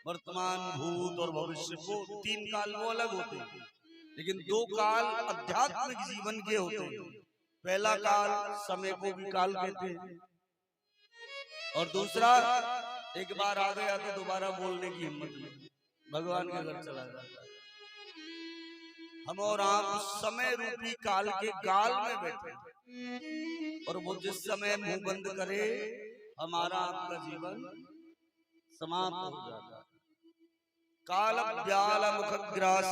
वर्तमान, भूत और भविष्य, वो 3 काल वो अलग होते हैं, लेकिन 2 काल आध्यात्मिक जीवन के होते हैं। पहला काल समय को भी काल कहते हैं, और दूसरा एक बार आ गया तो दोबारा बोलने की हिम्मत नहीं, भगवान के घर चला जाता है। हम और आप समय रूपी काल के गाल में बैठे, और वो जिस समय मुंह बंद करे हमारा आपका जीवन समाप्त हो जाता है। काल व्याल मुखग्रास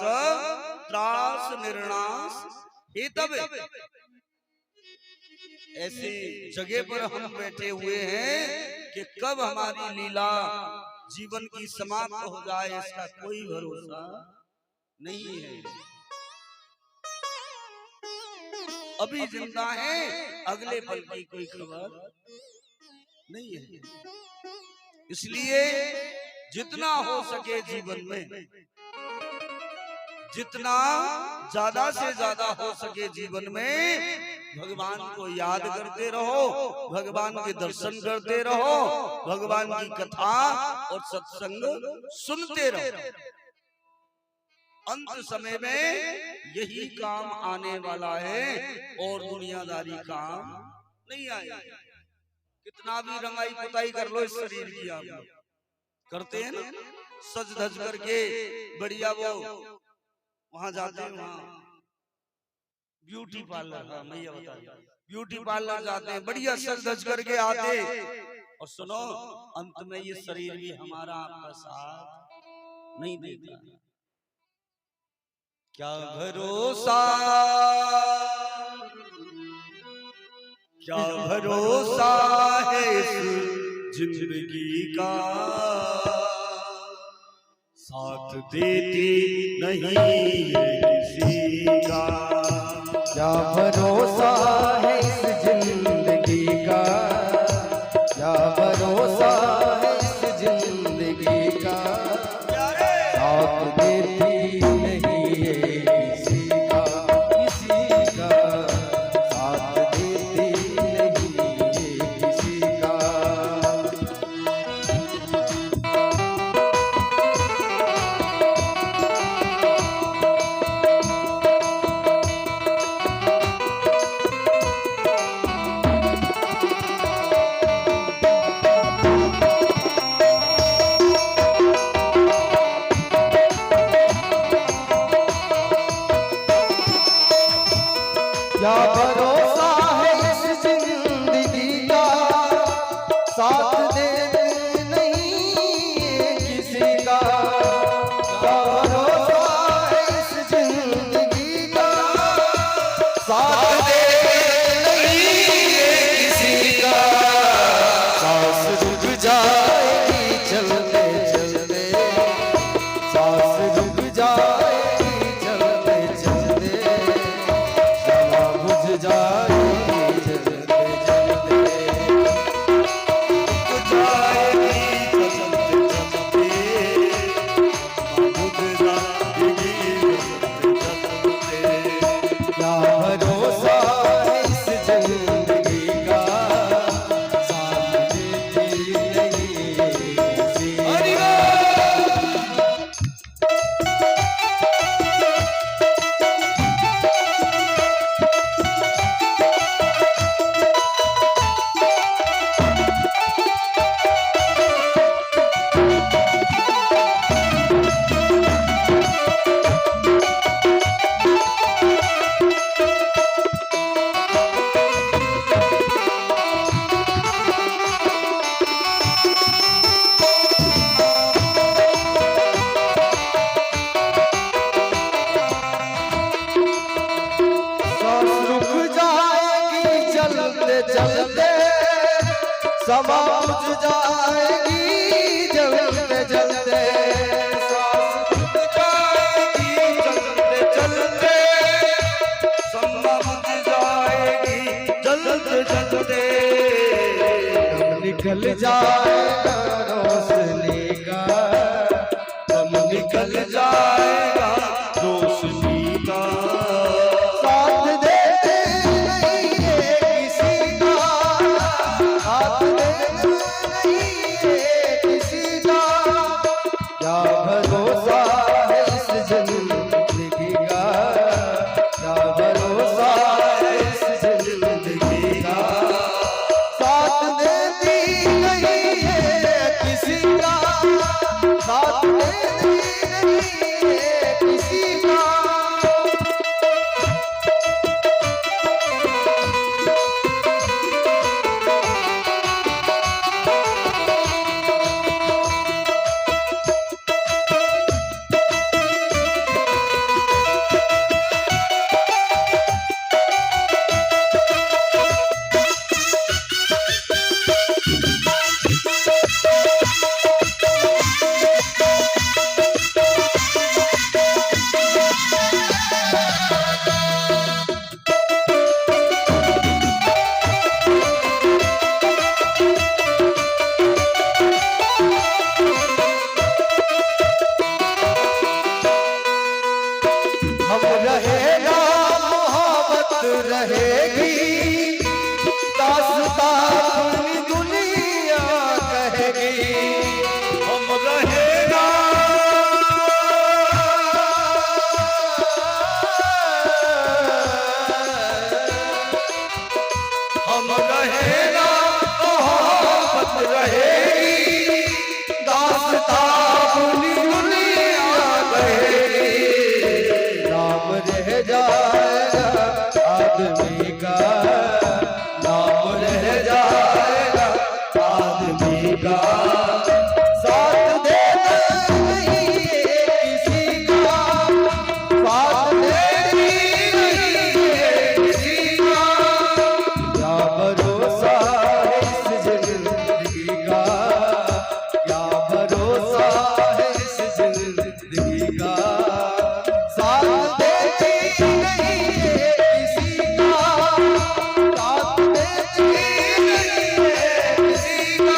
त्रास निर्णास हेतवे, ऐसी जगह पर हम बैठे हुए हैं कि कब हमारी लीला जीवन की समाप्त हो जाए इसका कोई भरोसा नहीं है। अभी जिंदा है, अगले पल की कोई खबर नहीं है। इसलिए जितना हो सके जीवन में, जितना ज्यादा से ज्यादा हो सके जीवन में भगवान को याद करते रहो, भगवान के दर्शन करते रहो, भगवान की कथा और सत्संग सुनते रहो। अंत समय में यही काम आने वाला है और दुनियादारी काम नहीं आएगा। कितना भी रंगाई पुताई कर लो इस शरीर की, आप करते हैं ना, सज धज करके बढ़िया, वो वहां जाते हैं, वहां ब्यूटी पार्लर, हाँ मैया बता रही, ब्यूटी पार्लर जाते हैं, बढ़िया सज धज करके आते, और सुनो अंत में ये शरीर भी हमारा आपका साथ नहीं देता। क्या भरोसा, क्या भरोसा है इस जिंदगी का, साथ देती नहीं किसी का। क्या भरोसा है इस जिंदगी का, क्या भरोसा है इस जिंदगी का, साथ देती नहीं है किसी का, किसी का, साथ देती नहीं है किसी का। क्या भरोसा है इस जिंदगी का, साथ देते नहीं किसी का। क्या भरोसा है इस जिंदगी का, साथ देते नहीं किसी का। सांस रुक जाएगी चलते चलते, सांस रुक जाएगी चलते चलते, बुझ जाएगी चलते चलते, बुझ जाएगी चलते चलते, बुझ जाएगी चलते चलते। क्या भरोसा है इस जिंदगी का, साथ देती नहीं किसी का। चलते समा बुझ जाएगी जलते जलते, सांस रुक जाएगी चलते चलते, समा बुझ जाएगी चलते चलते, दम निकल जाएगा रोशनी का, दम निकल जाएगा रोशनी का। साथ देते नहीं है किसी का, साथ देते नहीं है किसी का। रहेगी दास्तां अपनी दुनिया कहेगी हम रहेगा हम रहेगा मोहब्बत रहेगी दास्तां अपनी दुनिया कहेगी नाम रह जाएगा आदमी का नाम रह जाएगा आदमी का साथ देना नहीं है किसी का साथ देना नहीं है किसी का क्या भरोसा है इस जिंदगी का क्या भरोसा है इस जिंदगी का साथ देती नहीं है किसी का साथ देती नहीं है किसी का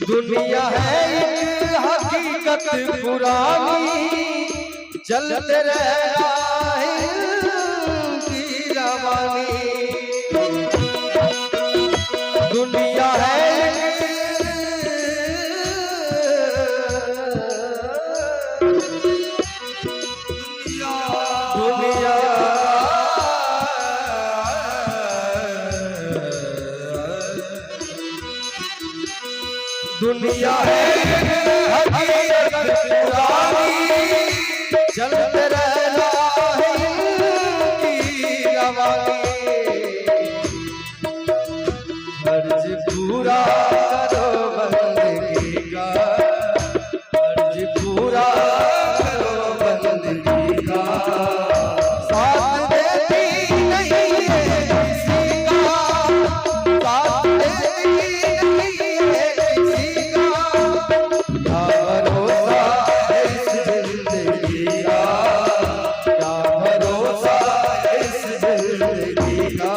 दुनिया है एक हकीकत पुरानी चलते रहना है इनकी रवानी दुनिया है दुनिया दुनिया है हकीकत पुरानी चलते रहना है इनकी रवानी फर्ज पूरा करो बंदगी का फर्ज पूरा करो बंदगी का साथ देती नहीं है किसी का साथ देती नहीं है किसी का क्या भरोसा है इस जिंदगी का क्या भरोसा है इस जिंदगी का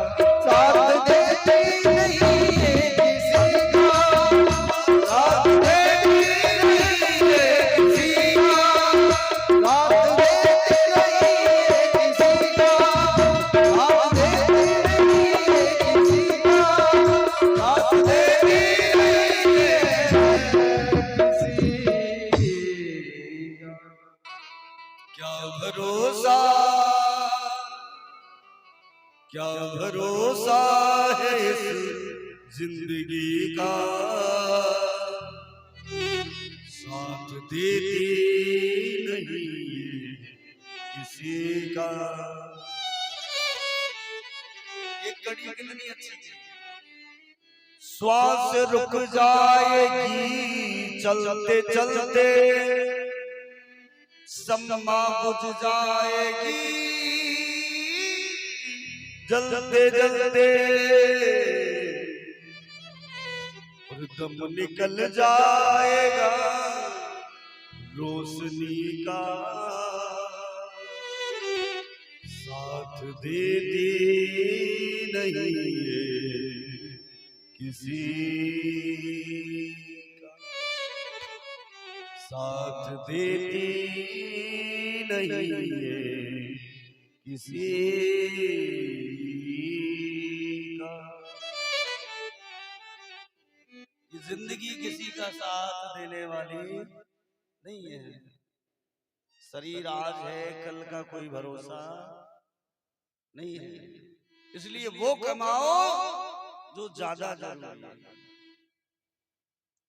साथ देती नहीं है किसी का साथ देती नहीं है किसी का साथ देती नहीं है किसी का साथ देती नहीं है किसी का साथ देती नहीं है किसी का क्या भरोसा क्या भरोसा है इस जिंदगी का साथ देती नहीं किसी का एक कड़ी कितनी अच्छी थी श्वास रुक जाएगी चलते चलते सम्मा बुझ जाएगी जलते जलते और दम निकल जाएगा रोशनी का साथ देती नहीं है किसी का साथ देती नहीं है किसी का ये जिंदगी किसी का साथ देने वाली नहीं है शरीर आज है कल का कोई भरोसा नहीं है इसलिए वो कमाओ जो ज्यादा जरूरी है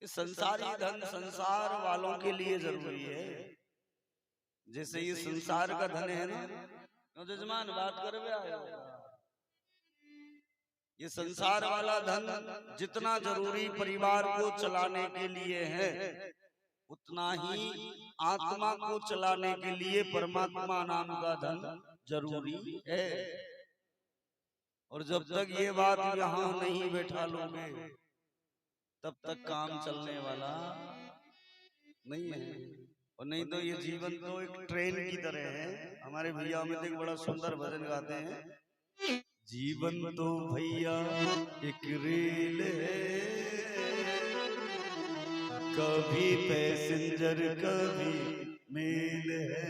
ये संसारी धन संसार वालों के लिए जरूरी है। जैसे ये संसार का धन है ना, जजमान बात कर ये संसार वाला धन जितना जरूरी परिवार को चलाने के लिए है, उतना ही आत्मा को चलाने के लिए परमात्मा नाम का धन जरूरी है। और जब तक ये बात यहाँ नहीं बैठा लोगे तब तक काम चलने वाला नहीं है। और नहीं तो ये जीवन तो एक ट्रेन की तरह है। हमारे भैया अमित एक बड़ा सुंदर भजन गाते हैं, जीवन तो भैया एक रेल है, कभी पैसेंजर कभी मेल है।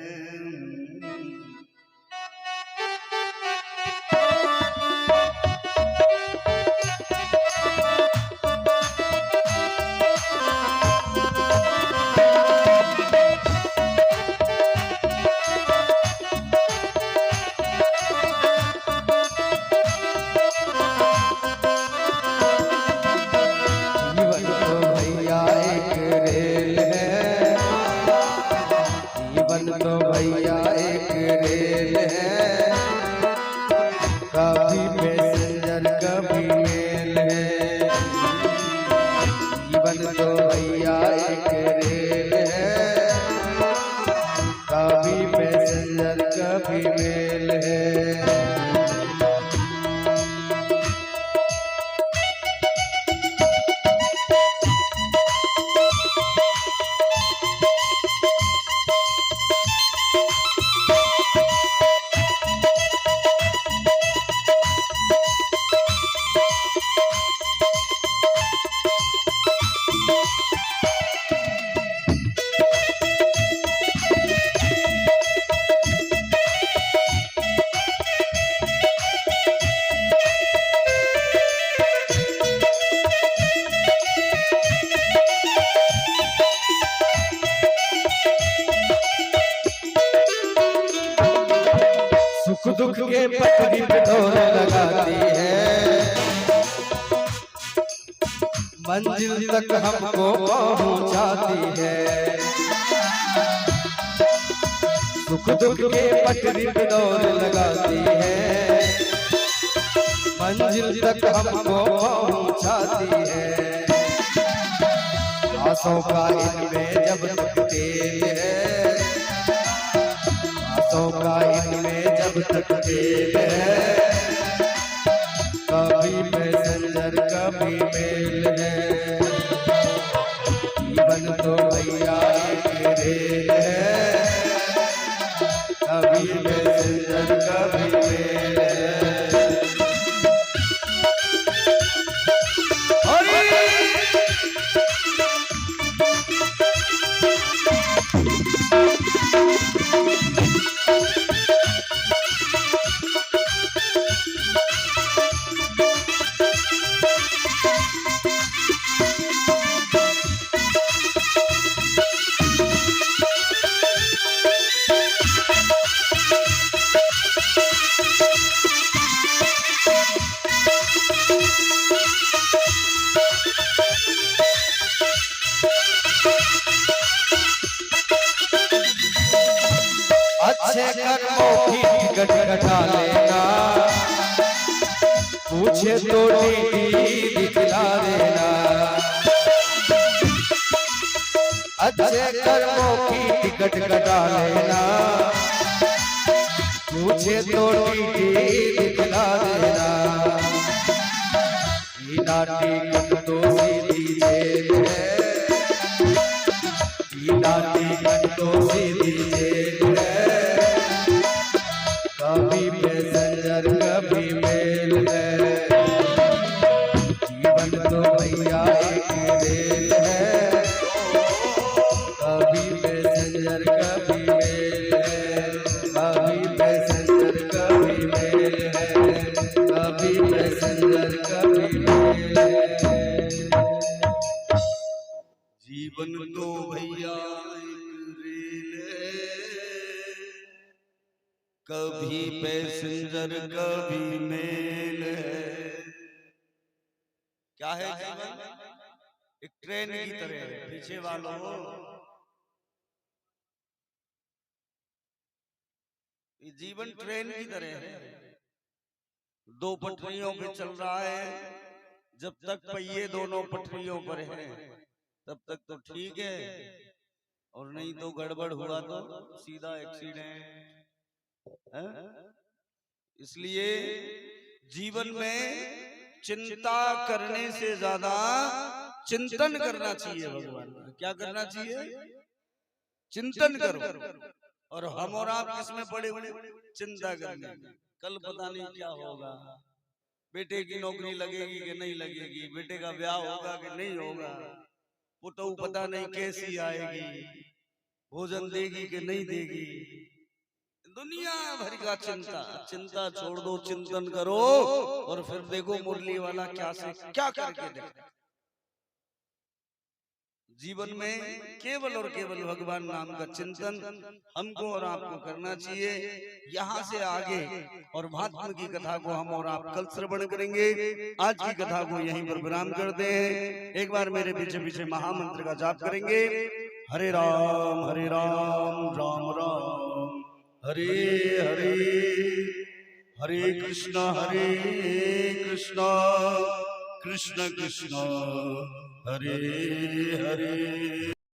तो भैया एक रेल है, कभी पैसेंजर कभी मेल है। जीवन तो भैया एक रेल है, कभी पैसेंजर कभी मेल है। सुख दुख के पटरी पे डोर लगाती है, मंजिल तक हमको पहुंचाती है। सुख दुख के पटरी पे डोर लगाती है, मंजिल तक हमको पहुंचाती है। आसों का इनमें जब तक तेल है, आसों का इनमें जब तक तेल है, कभी पैसेंजर कभी मेल है। जीवन तो भैया एक रेल है, कभी पैसेंजर कभी मेल है। अच्छे कर्मों की टिकट कटा लेना, पूछे तो टीटी दिखला देना। अच्छे कर्मों की टिकट कटा लेना, पूछे तो टीटी दिखला देना। बिना टिकट तो सीधी जेल है, बिना टिकट तो सीधी जेल है, कभी पैसेंजर कभी मेल है। जीवन तो भैया एक रेल है, कभी पैसेंजर कभी मेल है, कभी पैसेंजर कभी मेल है, कभी पैसेंजर कभी मेल है। जीवन तो भैया एक रेल है, कभी पैसेंजर कभी मेल है। क्या है जीवन? एक ट्रेन की तरह है पीछे वालों, ये जीवन ट्रेन की तरह है, दो पटरियों पे चल रहा है। जब तक पहिए दोनों पटरियों पर हैं तब तक तो ठीक है, और नहीं तो गड़बड़ हुआ तो सीधा एक्सीडेंट है। इसलिए जीवन में चिंता करने से ज्यादा चिंतन करना चाहिए भगवान का। क्या करना चाहिए? चिंतन करो। और हम और आप किसमें पड़े हुए? चिंता करने। कल पता नहीं क्या होगा, बेटे की नौकरी लगेगी कि नहीं लगेगी, बेटे का ब्याह होगा कि नहीं होगा, पुतहू पता नहीं कैसी आएगी, भोजन देगी कि नहीं देगी, दुनिया भर का चिंता। चिंता छोड़ दो, चिंतन करो, और फिर देखो मुरली वाला क्या से क्या करके देखा। जीवन में केवल और केवल भगवान नाम का चिंतन हमको और आपको करना चाहिए। यहाँ से आगे और महात्मा की कथा को हम और आप कल श्रवण करेंगे। आज की कथा को यहीं पर विराम करते हैं। एक बार मेरे पीछे पीछे महामंत्र का जाप करेंगे। हरे राम राम राम हरे हरे, हरे कृष्ण कृष्ण कृष्ण हरे हरे।